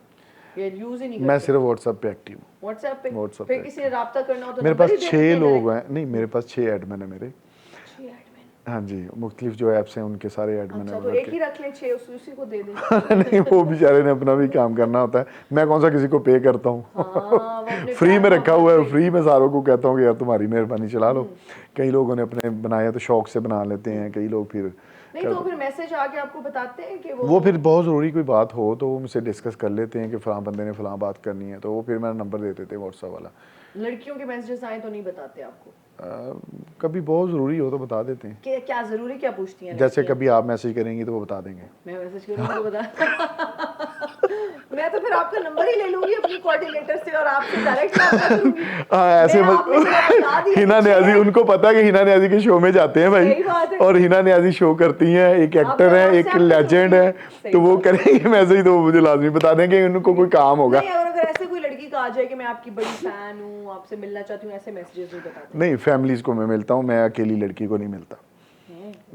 ये यूज ही नहीं करते? मैं सिर्फ व्हाट्सएप पे एक्टिव हूँ। व्हाट्सएप पे? WhatsApp फिर पे किसी ने राब्ता करना हो तो मेरे नंबर पास ही दे 6 देते हैं लोग direct? हैं। नहीं, मेरे पास 6 एडमिन है मेरे। 6 एडमिन? हाँ जी, मुख्तलिफ जो ऐप्स हैं उनके सारे एडमिन अच्छा, हैं तो उनके। एक ही रख लें, 6 उसी को दे दें। नहीं, वो बेचारे ने अपना भी काम करना होता है, मैं कौन सा किसी को पे करता हूँ। हाँ, वो अपने फ्री प्यार में रखा हुआ है, मोहब्बत फ्री में सारों को कहता हूँ कि यार तुम्हारी मेहरबानी चला लो। कई लोगों ने अपने बनाया तो शौक से बना लेते हैं, कई लोग फिर नहीं, तो फिर मैसेज आके आपको बताते हैं कि वो फिर बहुत ज़रूरी कोई बात हो तो वो मुझसे डिस्कस कर लेते हैं कि फ़लाँ बंदे ने फ़लाँ बात करनी है, तो वो फिर मेरा नंबर दे देते हैं व्हाट्सएप वाला। लड़कियों के मैसेजेस आए तो नहीं बताते आपको? कभी बहुत ज़रूरी हो तो बता देते हैं। क्या जरूरी क्या पूछती हैं जैसे लड़कियां? कभी आप मैसेज करेंगी तो वो बता देंगे। मैं मैसेज करूंगी तो बता मैं तो फिर आपका नंबर ही ले लूंगी अपनी कोऑर्डिनेटर से और आपसे डायरेक्ट बात करूंगी। ऐसे आपने मुझे बता दिया हिना कि न्याजी, उनको पता है कि हिना न्याजी के शो में जाते हैं सही भाई, बात है। और हिना न्याजी शो करती हैं, एक एक्टर है, एक WhatsApp पे लेजेंड तो है, सही तो वो बात करेंगे मैसेज तो वो मुझे लाजमी बता देंगे उनको कोई काम होगा। नहीं, अगर ऐसे कोई लड़की का आ जाए कि मैं आपकी बड़ी फैन हूँ, आपसे मिलना चाहती हूँ, ऐसे मैसेजेस नहीं बताते? नहीं, फैमिलीज को मैं मिलता हूँ, मैं अकेली लड़की को नहीं मिलता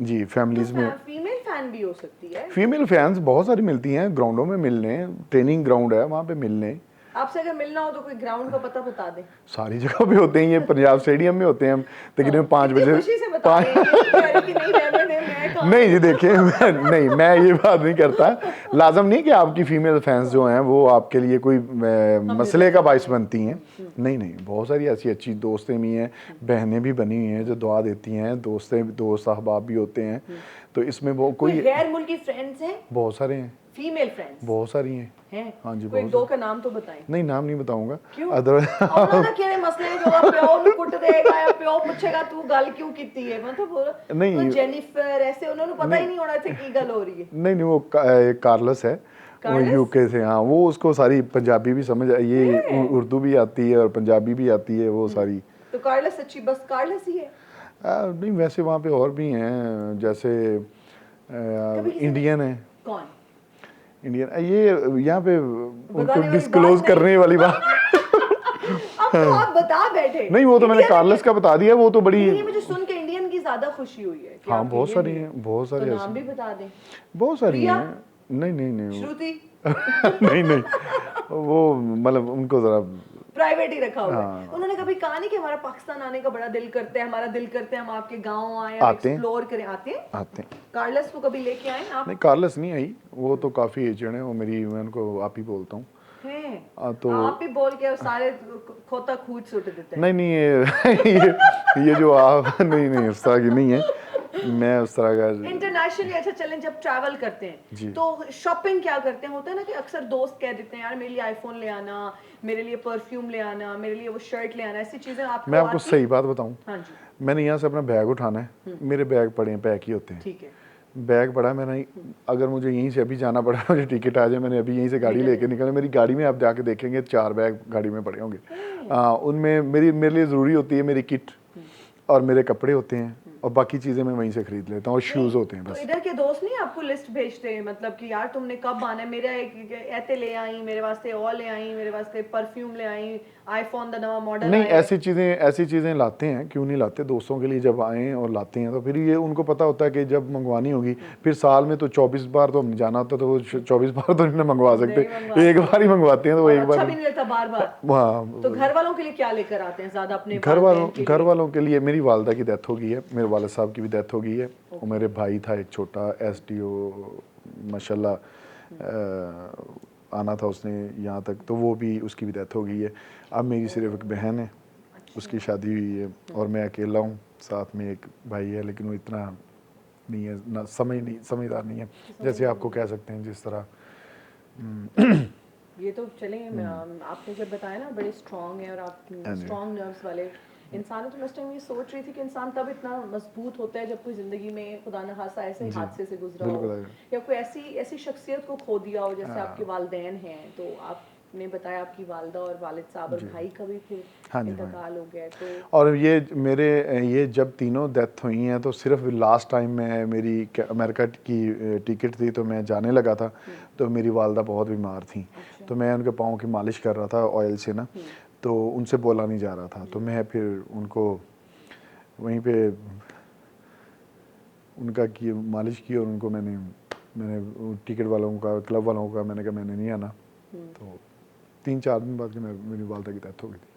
जी। फैमिलीज में फीमेल फैन भी हो सकती है? फीमेल फैंस बहुत सारी मिलती हैं, ग्राउंडों में मिलने, ट्रेनिंग ग्राउंड है वहाँ पे मिलने। आपसे अगर मिलना हो तो कोई ग्राउंड का पता बता दें। सारी जगह पे होते हैं, ये पंजाब स्टेडियम में होते हैं। हम तकरीबन 5 बजे खुशी से बता दें कि नहीं रहने दें, मैं कहाँ नहीं जी, देखिए मैं ये बात नहीं करता। लाजम नहीं कि आपकी फीमेल फैंस जो हैं वो आपके लिए कोई मसले का बाइस बनती हैं। नहीं, बहुत सारी ऐसी अच्छी दोस्तें भी हैं, बहनें भी बनी हुई हैं जो दुआ देती हैं, दोस्त अहबाब भी होते हैं। तो इसमें वो कोई गैर मुल्की फ्रेंड्स हैं? बहुत सारे हैं। फीमेल फ्रेंड्स बहुत सारी हैं। हाँ जी, कोई 2 का नाम तो बताएं। नहीं, नाम नहीं बताऊंगा। क्यों? ਉਹਨਾਂ ਦਾ ਕਿਹੜੇ ਮਸਲੇ ਨੇ ਜੋ ਪਿਓ ਨੂੰ ਕੁੱਟ ਦੇਗਾ ਜਾਂ ਪਿਓ ਪੁੱਛੇਗਾ ਤੂੰ ਗੱਲ ਕਿਉਂ ਕੀਤੀ ਹੈ, मतलब नहीं, जेनिफर ऐसे उन्होंने पता ही नहीं होना थे की गल हो रही है। नहीं, वो कार्लस है, वो यूके से। हाँ, वो उसको सारी पंजाबी भी समझ, ये उर्दू भी आती है और पंजाबी भी आती है वो सारी। तो कार्लस अच्छी, बस कार्लस ही है? नहीं, वैसे वहाँ पे और भी हैं, जैसे इंडियन है। कौन इंडियन? ये यहाँ पे उनको डिस्क्लोज करने वाली बात अब तो आप बता बैठे। नहीं, वो तो मैंने कार्लस का बता दिया, वो तो बड़ी। ये मुझे सुन के इंडियन की ज्यादा खुशी हुई है। हाँ, बहुत सारी हैं, बहुत सारी तो नाम भी बता दें। बहुत सारी हैं। नहीं श्रुति नहीं, वो मतलब उनको जरा प्राइवेट ही रखा हुआ है। उन्होंने कभी कहा नहीं कि हमारा पाकिस्तान आने का बड़ा दिल करता है, हमारा दिल करता है हम आपके गांव आए, एक्सप्लोर करें? आते हैं। कार्लस को कभी लेके आए आप? नहीं, कार्लस नहीं आई, वो तो काफी एजेड है, वो मेरी, मैं उनको आप ही बोलता हूँ। तो आप ही बोल के सारे खोता खूच सुट देते हैं। नहीं, ये जो आप नहीं उस तरह की नहीं है, मैं उस तरह का इंटरनेशनली। अच्छा, चलें, जब ट्रैवल करते हैं तो शॉपिंग क्या करते हैं? होता है ना कि अक्सर दोस्त कह देते हैं यार मेरे लिए आईफोन ले आना, मेरे लिए परफ्यूम ले आना, मेरे लिए वो शर्ट ले आना, ऐसी चीजें आपको मैं आपको सही बात बताऊं, हाँ जी, मैंने यहाँ से अपना बैग उठाना है, मेरे बैग पड़े हैं, पैक ही होते हैं। ठीक है, बैग पड़ा, मैंने अगर मुझे यहीं से अभी जाना पड़ा, मुझे टिकट आ जाए, मैंने अभी यहीं से गाड़ी लेके निकला, मेरी गाड़ी में आप जाके देखेंगे 4 बैग गाड़ी में पड़े होंगे। उनमें मेरे लिए ज़रूरी होती है मेरी किट और मेरे कपड़े होते हैं और बाकी चीज़ें मैं वहीं से खरीद लेता हूँ, और शूज़ होते हैं तो बस। इधर के दोस्त नहीं आपको लिस्ट भेजते हैं, मतलब कि यार तुमने कब आना है, मेरा एक ऐते ले आई, मेरे वास्ते ओ ले आई, मेरे वास्ते परफ्यूम ले आई, आईफोन दा नवा मॉडल नहीं, आया है। ऐसी चीज़ें लाते हैं, क्यों नहीं लाते, दोस्तों के लिए जब आएँ और लाते हैं तो फिर ये उनको पता होता है कि जब मंगवानी होगी, फिर साल में तो 24 बार तो हमने जाना होता है, तो वो 24 बार तो नहीं मंगवा सकते, नहीं मंगवा एक बार ही मंगवाते हैं, तो वो और एक अच्छा बार भी नहीं लगता बार बार। हाँ। तो घर वालों के लिए क्या लेकर आते हैं ज्यादा अपने वालिदैन के घर लिए? वालों के लिए मेरी वालदा की डेथ हो गई है, मेरे वालिद साहब की भी डेथ हो गई है, और मेरे भाई था एक छोटा SDO, माशाल्लाह आना था उसने यहाँ तक, तो वो भी, उसकी भी डेथ हो गई है। अब मेरी सिर्फ एक बहन है, उसकी शादी हुई है, और मैं अकेला हूँ, साथ में एक भाई है, लेकिन वो इतना नहीं है, ना समझदार नहीं है, जैसे आपको कह सकते हैं जिस तरह। ये तो चले आपने जब बताया ना बड़े स्ट्रांग है और आप स्ट्रांग नर्व्स वाले इंसान है, तो मैं उस टाइम ये सोच रही थी कि इंसान तब इतना मजबूत होता है जब कोई जिंदगी में खुदा न खास्ता ऐसे हादसे से गुजरा हो, या कोई ऐसी शख्सियत को खो दिया हो, जैसे आपके वालिदैन हैं। तो आपने बताया आपकी वालदा और वालिद साहब और भाई का भी फिर इंतकाल हो गया, तो और ये जब तीनों डेथ हुई हैं, तो सिर्फ लास्ट टाइम में मेरी अमेरिका की टिकट थी, तो मैं जाने लगा था, तो मेरी वालदा बहुत बीमार थी, तो मैं उनके पाँव की मालिश कर रहा था ऑयल से ना, तो उनसे बोला नहीं जा रहा था, तो मैं फिर उनको वहीं पे उनका की मालिश की, और उनको मैंने टिकट वालों का, क्लब वालों का मैंने कहा मैंने नहीं आना, तो 3-4 दिन बाद मेरी वालदा की डेथ हो गई थी।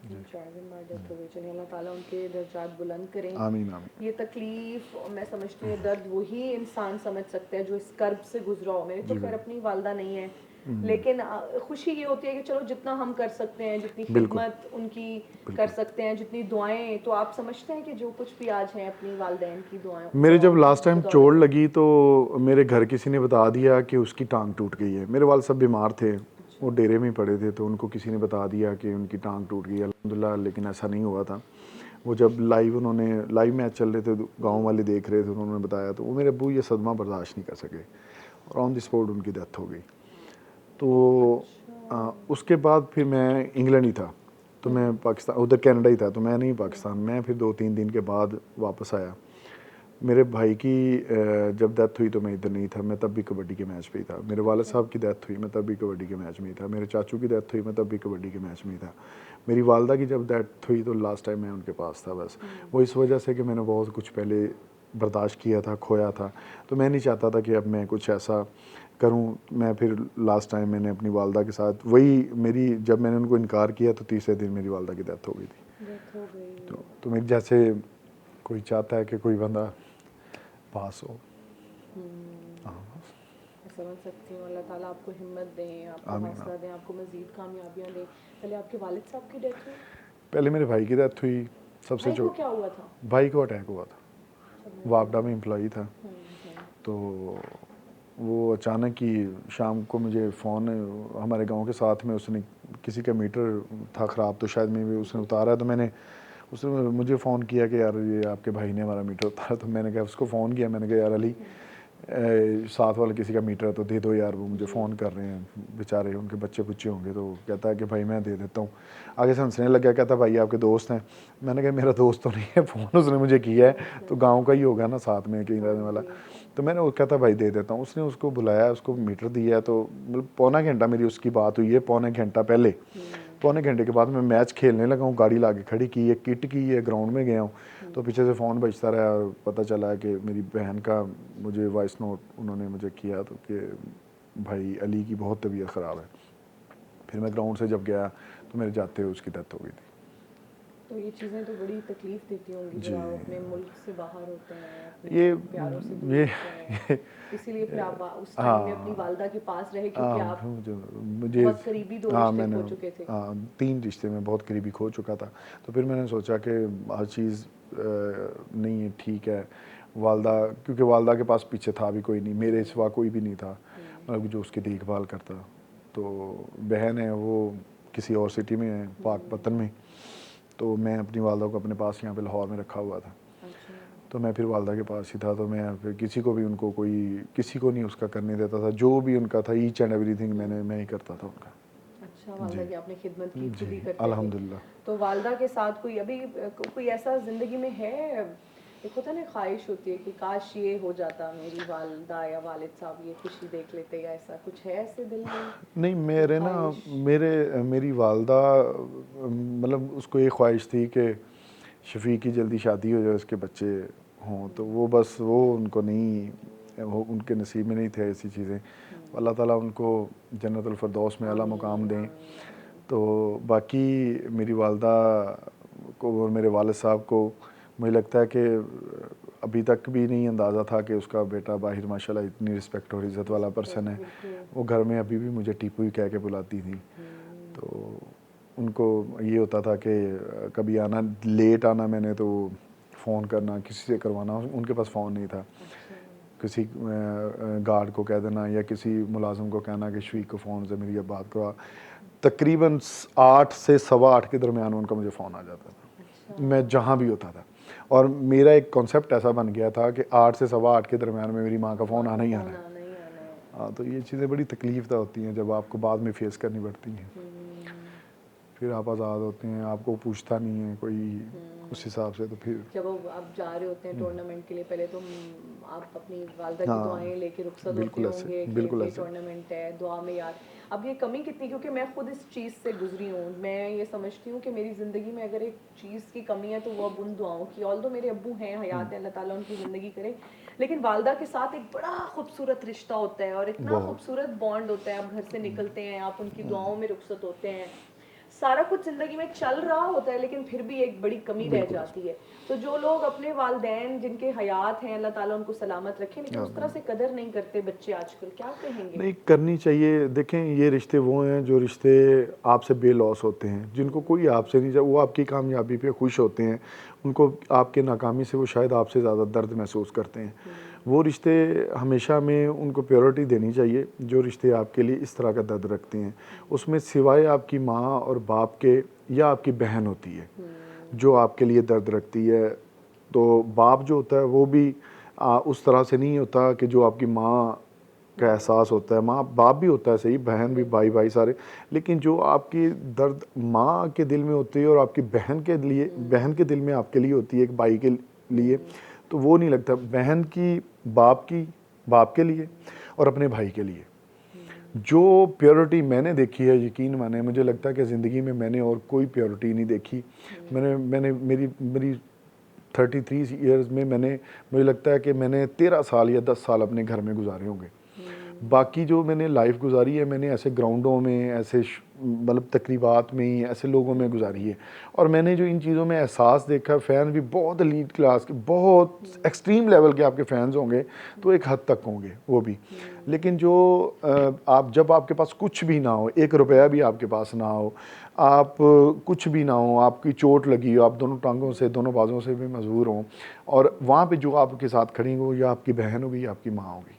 3-4 दिन बाद डेथ हो गई। चलिए अल्लाह ताला उनके दर्जात बुलंद करें। आमीन आमीन। ये तकलीफ मैं समझती हूँ, दर्द वही इंसान समझ सकता है जो इस कर्ब से गुजरा हो। मेरी तो खैर अपनी वालदा नहीं है, लेकिन खुशी ये होती है कि चलो जितना हम कर सकते हैं, जितनी खिदमत उनकी कर सकते हैं, जितनी दुआएं, तो आप समझते हैं कि जो कुछ भी आज है अपनी वालिदैन की दुआएं। मेरे जब लास्ट टाइम चोट लगी तो मेरे घर किसी ने बता दिया कि उसकी टांग टूट गई है। मेरे वाल सब बीमार थे, वो डेरे में पड़े थे, तो उनको किसी ने बता दिया कि उनकी टांग टूट गई। अल्हम्दुलिल्लाह लेकिन ऐसा नहीं हुआ था। वो जब लाइव मैच चल रहे थे, गांव वाले देख रहे थे, उन्होंने बताया, तो वो मेरे अब्बू ये सदमा बर्दाश्त नहीं कर सके और ऑन द स्पॉट उनकी डेथ हो गई। तो उसके बाद फिर मैं इंग्लैंड ही था, तो मैं पाकिस्तान, उधर कनाडा ही था, तो मैं नहीं पाकिस्तान। मैं फिर 2-3 दिन के बाद वापस आया। मेरे भाई की जब डेथ हुई तो मैं इधर नहीं था, मैं तब भी कबड्डी के मैच पे ही था। मेरे वालिद साहब की डेथ हुई, मैं तब भी कबड्डी के मैच में ही था। मेरे चाचू की डेथ हुई, मैं तब भी कबड्डी के मैच में ही था। मेरी वालदा की जब डेथ हुई तो लास्ट टाइम मैं उनके पास था बस। वो इस वजह से कि मैंने बहुत कुछ पहले बर्दाश्त किया था, खोया था, तो मैं नहीं चाहता था कि अब मैं कुछ ऐसा करूं। मैं फिर लास्ट टाइम मैंने अपनी वालदा के साथ वही जब मैंने उनको इनकार किया तो तीसरे दिन मेरी वालदा की डेथ हो गई थी। तो मेरी जैसे कोई चाहता है कि कोई बंदा पास हो। समझ सकती हूँ। अल्लाह ताला आपको हिम्मत दें, आपको हौसला दें, आपको मज़ीद कामयाबियाँ दें। पहले आपके वालिद साहब की डेथ हुई? पहले मेरे भाई की डेथ हुई। सबसे भाई को क्या हुआ था? भाई को अटैक हुआ था, वापडा में एम्प्लॉई था। तो वो अचानक ही शाम को मुझे फ़ोन, हमारे गांव के साथ में उसने किसी का मीटर था ख़राब, तो शायद मैं उसने उतारा, तो उसने मुझे फ़ोन किया कि यार ये आपके भाई ने हमारा मीटर उतारा। तो मैंने कहा, उसको फ़ोन किया, मैंने कहा यार अली साथ वाले किसी का मीटर है तो दे दो यार, वो मुझे फ़ोन कर रहे हैं, बेचारे उनके बच्चे बुच्चे होंगे। तो कहता है कि भाई मैं दे देता हूँ। आगे से हंसने लग गया, कहता भाई आपके दोस्त हैं। मैंने कहा मेरा दोस्त तो नहीं है, फ़ोन उसने मुझे किया है तो गाँव का ही होगा ना, साथ में कहीं रहने वाला। तो मैंने वो कहता भाई दे देता हूँ। उसने उसको बुलाया, उसको मीटर दिया, तो मतलब पौना घंटा मेरी उसकी बात हुई है। पौने घंटा पहले, पौने घंटे के बाद मैं मैच खेलने लगा हूँ, गाड़ी ला के खड़ी की है, किट की है, ग्राउंड में गया हूँ, तो पीछे से फ़ोन बजता रहा और पता चला कि मेरी बहन का मुझे वॉइस नोट उन्होंने मुझे किया, तो कि भाई अली की बहुत तबीयत ख़राब है। फिर मैं ग्राउंड से जब गया तो मेरे जाते हुए उसकी डेथ हो गई थी। तो ये चीज़ें तो बड़ी तकलीफ देती होंगी जब आप अपने मुल्क से बाहर होते हैं, अपने ये प्यारों से दूर होते हैं। इसीलिए फिर आप उस टाइम में अपनी वालदा के पास रहे, क्योंकि आप मुझे बहुत करीबी 2 रिश्ते खो चुके थे। 3 रिश्ते में बहुत करीबी खो चुका था। तो फिर मैंने सोचा कि हर चीज़ नहीं है, ठीक है। वालदा, क्योंकि वालदा के पास पीछे था भी कोई नहीं, मेरे सिवा कोई भी नहीं था मतलब जो उसकी देखभाल करता। तो बहन है वो किसी और सिटी में है, पाकपतन में। तो मैं अपनी वालदा को अपने पास यहाँ पे लाहौर में रखा हुआ था। तो मैं फिर वालदा के पास ही था, तो मैं फिर किसी को नहीं उसका करने देता था। जो भी उनका था, ईच एंड एवरीथिंग मैं ही करता था उनका। अच्छा, वालदा की आपने खिदमत की, खुद ही करते थे। अल्हम्दुलिल्लाह। तो वालदा के साथ कोई अभी कोई ऐसा ज़िंदगी में है एक होता है ना ख्वाहिश होती है कि काश ये हो जाता, मेरी वालदा या वालिद साहब ये खुशी देख लेते, या ऐसा कुछ है ऐसे दिल में? नहीं, मेरे ना ख्वाहिश? मेरी वालदा मतलब उसको ये ख्वाहिश थी कि शफ़ीक की जल्दी शादी हो जाए, उसके बच्चे हों, तो वो बस वो उनको नहीं, वो उनके नसीब में नहीं थे ऐसी चीज़ें। अल्लाह ताला उनको जन्नतुल फ़िरदौस में आला मुकाम दें। तो बाकी मेरी वालदा को और मेरे वालिद साहब को मुझे लगता है कि अभी तक भी नहीं अंदाज़ा था कि उसका बेटा बाहिर माशाल्लाह इतनी रिस्पेक्ट और इज़्ज़त वाला पर्सन है। वो घर में अभी भी मुझे टीपू ही कह के बुलाती थी। तो उनको ये होता था कि कभी आना, लेट आना मैंने तो फ़ोन करना, किसी से करवाना, उनके पास फ़ोन नहीं था। किसी गार्ड को कह देना या किसी मुलाजिम को कहना कि शफीक को फ़ोन से मेरी अब बात करवा। तकरीबन 8 से सवा 8 के दरमियान उनका मुझे फ़ोन आ जाता था, मैं जहाँ भी होता था। और मेरा एक कॉन्सेप्ट ऐसा बन गया था कि 8 से सवा 8 के दरमियान में मेरी माँ का फ़ोन आना ही आना है। हाँ, तो ये चीज़ें बड़ी तकलीफ़ होती हैं जब आपको बाद में फेस करनी पड़ती हैं। फिर आप आज़ाद होते हैं, आपको पूछता नहीं है कोई उस हिसाब से। तो फिर जब आप जा रहे होते हैं टूर्नामेंट के लिए, पहले तो आप अपनी वालदा की हाँ, दुआएं लेके रुखसत होते बिल्कुल ऐसे, होंगे कि बिल्कुल ये ऐसे। टूर्नामेंट है, दुआ में याद। अब ये कमी कितनी, क्योंकि मैं खुद इस चीज़ से गुजरी हूँ, मैं ये समझती हूँ कि मेरी ज़िंदगी में अगर एक चीज़ की कमी है तो वो अब उन दुआओं की। ऑल्दो मेरे अब्बू हैं, हयात है, अल्लाह ताला उनकी ज़िंदगी करे, लेकिन वालदा के साथ एक बड़ा खूबसूरत रिश्ता होता है और इतना बहुत खूबसूरत बॉन्ड होता है। आप घर से निकलते हैं, आप उनकी दुआओं में रुखसत होते हैं, सारा कुछ ज़िंदगी में चल रहा होता है, लेकिन फिर भी एक बड़ी कमी रह बिल्कुल जाती है। तो जो लोग अपने वालिदैन जिनके हयात हैं, अल्लाह ताला उनको सलामत रखे, लेकिन उस तरह से कदर नहीं करते बच्चे आजकल, क्या कहेंगे? नहीं करनी चाहिए। देखें, ये रिश्ते वो हैं जो रिश्ते आपसे बेलॉस होते हैं, जिनको कोई आपसे नहीं, वो आपकी कामयाबी पे खुश होते हैं, उनको आपके नाकामी से वो शायद आपसे ज़्यादा दर्द महसूस करते हैं। वो रिश्ते हमेशा में उनको प्रायोरिटी देनी चाहिए जो रिश्ते आपके लिए इस तरह का दर्द रखते हैं। उसमें सिवाय आपकी माँ और बाप के या आपकी बहन होती है जो आपके लिए दर्द रखती है। तो बाप जो होता है वो भी उस तरह से नहीं होता कि जो आपकी माँ का एहसास होता है। माँ बाप भी होता है सही, बहन भी, भाई भाई सारे, लेकिन जो आपकी दर्द माँ के दिल में होती है और आपकी बहन के लिए, बहन के दिल में आपके लिए होती है एक भाई के लिए, तो वो नहीं लगता। बहन की बाप के लिए और अपने भाई के लिए जो प्योरिटी मैंने देखी है, यकीन माने, मुझे लगता है कि ज़िंदगी में मैंने और कोई प्योरिटी नहीं देखी। मैंने मेरी मेरी 33 ईयर्स में मुझे लगता है कि मैंने 13 साल या 10 साल अपने घर में गुजारे होंगे। बाकी जो मैंने लाइफ गुजारी है, मैंने ऐसे ग्राउंडों में, ऐसे मतलब तकरीबात में ही, ऐसे लोगों में गुजारी है। और मैंने जो इन चीज़ों में एहसास देखा, फ़ैन भी बहुत एलीट क्लास के, बहुत एक्सट्रीम लेवल के आपके फ़ैन्स होंगे, तो एक हद तक होंगे वो भी। लेकिन जो आप, जब आपके पास कुछ भी ना हो, 1 रुपया भी आपके पास ना हो, आप कुछ भी ना हो, आपकी चोट लगी हो, आप दोनों टांगों से, दोनों बाजुओं से भी मजबूर हों, और वहाँ पे जो आपके साथ खड़ी हो, या आपकी बहन होगी या आपकी माँ होगी,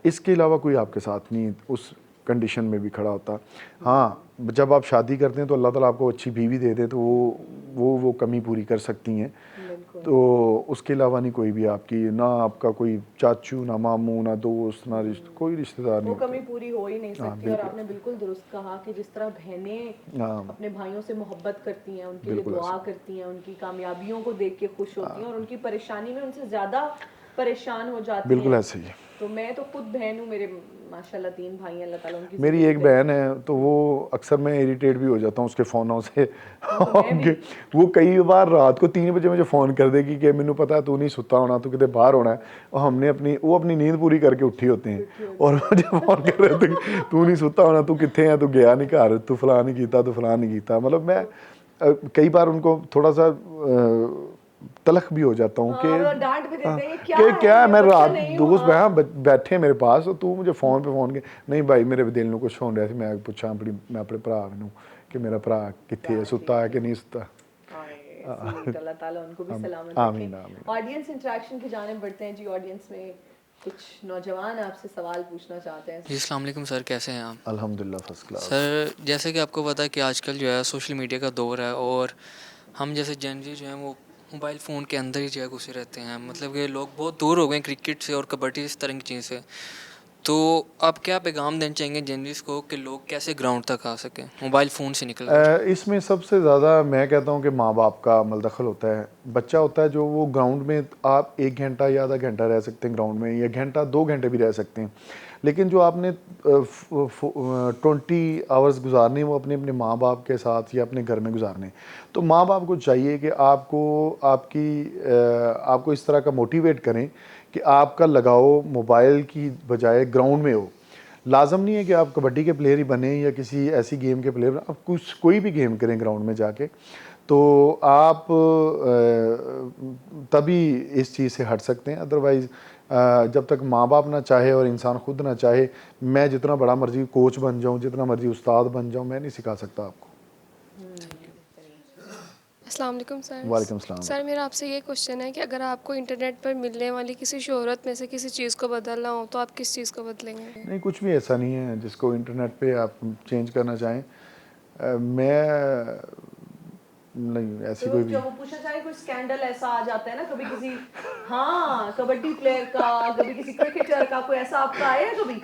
इसके अलावा कोई आपके साथ नहीं उस कंडीशन में भी खड़ा होता। हाँ, जब आप शादी करते हैं तो अल्लाह ताला आपको अच्छी बीवी दे दे तो वो कमी पूरी कर सकती हैं। तो उसके अलावा नहीं कोई भी आपकी, ना आपका कोई चाचू, ना मामू, ना दोस्त, ना कोई रिश्तेदार वो नहीं कमी होता। पूरी हो ही नहीं हाँ, सकती। और बिल्कुल। आपने बिल्कुल दुरुस्त कहा कि जिस तरह बहनें हाँ, अपने भाइयों से मोहब्बत करती हैं, उनके लिए बिल्कुल दुआ ऐसे। करती हैं, उनकी कामयाबियों को देख के खुश होती हैं और उनकी परेशानी में उनसे ज़्यादा परेशान हो जाती बिल्कुल हैं। ऐसे ही है। तो मैं तो खुद बहन हूँ, मेरे माशाल्लाह 3 भाई हैं, अल्लाह ताला उनकी मेरी ज़िंदगी एक करे। बहन है, तो वो अक्सर मैं इरिटेट भी हो जाता हूँ उसके फ़ोनों से। हाँ, तो मैं भी। वो कई बार रात को 3 बजे मुझे फ़ोन कर देगी कि मैनू पता है तू नहीं सुता होना, तू कितने बाहर होना है, और वो अपनी नींद पूरी करके उठी होते हैं और मुझे फ़ोन कर रहे थे तू नहीं सुता होना, तू कितने है, तू गया नहीं घर, तू फलां नहीं कीता, तू फलां नहीं कीता। मतलब मैं कई बार उनको थोड़ा सा तलख भी हो जाता हूँ हाँ, मतलब डांट भी हाँ, देते हैं, क्या कि क्या है है, ये मैं बच्चा रात नहीं दोस्त हुआ। बैठे मेरे पास, तू मुझे फ़ोन के नहीं भाई, मेरे दिल में कुछ होने रहा थी, मैं पूछा मैं अपने भरा मैनू कि मेरा भरा कितने है, सुता है कि नहीं सुता। स्वीट, अल्लाह ताला उनको भी सलामत आमीन रखे। आमीन। ऑडियंस इंटरेक्शन की जानिब बढ़ते हैं जी। ऑडियंस में कुछ नौजवान आपसे सवाल पूछना चाहते हैं। जी अस्सलाम वालेकुम सर, कैसे हैं आप? अल्हम्दुलिल्लाह फर्स्ट क्लास। सर जैसे कि आपको पता है कि आजकल जो है सोशल मीडिया का दौर है और हम जैसे जेन ज़ी जो हैं वो मोबाइल फ़ोन के अंदर ही जो है घुसे रहते हैं। मतलब कि लोग बहुत दूर हो गए हैं क्रिकेट से और कबड्डी इस तरह की चीज़ से। तो आप क्या पैगाम देना चाहेंगे जनरीज को कि लोग कैसे ग्राउंड तक आ सकें मोबाइल फ़ोन से निकल कर? इसमें सबसे ज़्यादा मैं कहता हूँ कि माँ बाप का मलदखल होता है। बच्चा होता है जो वो ग्राउंड में आप 1 घंटा या आधा घंटा रह सकते हैं ग्राउंड में, या घंटा 2 घंटे भी रह सकते हैं, लेकिन जो आपने 20 आवर्स गुजारने हैं वो अपने अपने माँ बाप के साथ या अपने घर में गुजारने। तो माँ बाप को चाहिए कि आपको इस तरह का मोटिवेट करें कि आपका लगाओ मोबाइल की बजाय ग्राउंड में हो। लाजम नहीं है कि आप कबड्डी के प्लेयर ही बने या किसी ऐसी गेम के प्लेयर, आप कोई भी गेम करें ग्राउंड में जाके, तो आप तभी इस चीज़ से हट सकते हैं। अदरवाइज़ जब तक माँ बाप ना चाहे और इंसान खुद ना चाहे, मैं जितना बड़ा मर्जी कोच बन जाऊँ, जितना मर्जी उस्ताद बन जाऊँ, मैं नहीं सिखा सकता आपको। अस्सलाम वालेकुम सर। वालेकुम सलाम। सर मेरा आपसे ये क्वेश्चन है कि अगर आपको इंटरनेट पर मिलने वाली किसी शोहरत में से किसी चीज़ को बदलना हो तो आप किस चीज़ को बदलेंगे? नहीं, कुछ भी ऐसा नहीं है जिसको इंटरनेट पे आप चेंज करना चाहें। मैं नहीं, ऐसी तो कोई भी जो वो पूछना चाहे कोई स्कैंडल ऐसा आ जाता है ना कभी किसी, हाँ, कबड्डी प्लेयर का, कभी किसी क्रिकेटर का, कोई ऐसा आपका आया है कभी?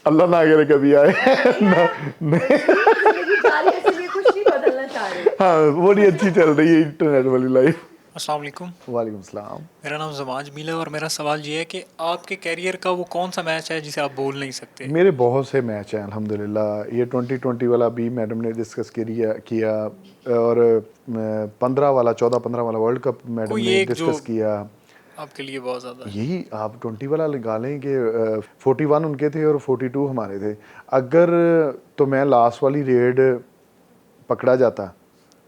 अल्लाह ना करे कभी आए। जिंदगी जा रही है इसलिए कुछ नहीं बदलना चाह रहे। हाँ, बड़ी अच्छी चल रही है इंटरनेट वाली लाइफ। अस्सलाम वालेकुम। वालेकुम सलाम। मेरा नाम जमाज मील है और मेरा सवाल ये है कि आपके कैरियर का वो कौन सा मैच है जिसे आप बोल नहीं सकते? मेरे बहुत से मैच हैं अल्हम्दुलिल्लाह। ये 2020 वाला भी मैडम ने डिस्कस किया और 15 वाला 14-15 वाला वर्ल्ड कप मैडम कोई ने एक जो डिस्कस किया। आपके लिए बहुत ज़्यादा है। यही आप 20 वाला लगा लें कि 41 उनके थे और 42 हमारे थे। अगर तो मैं लास्ट वाली रेड पकड़ा जाता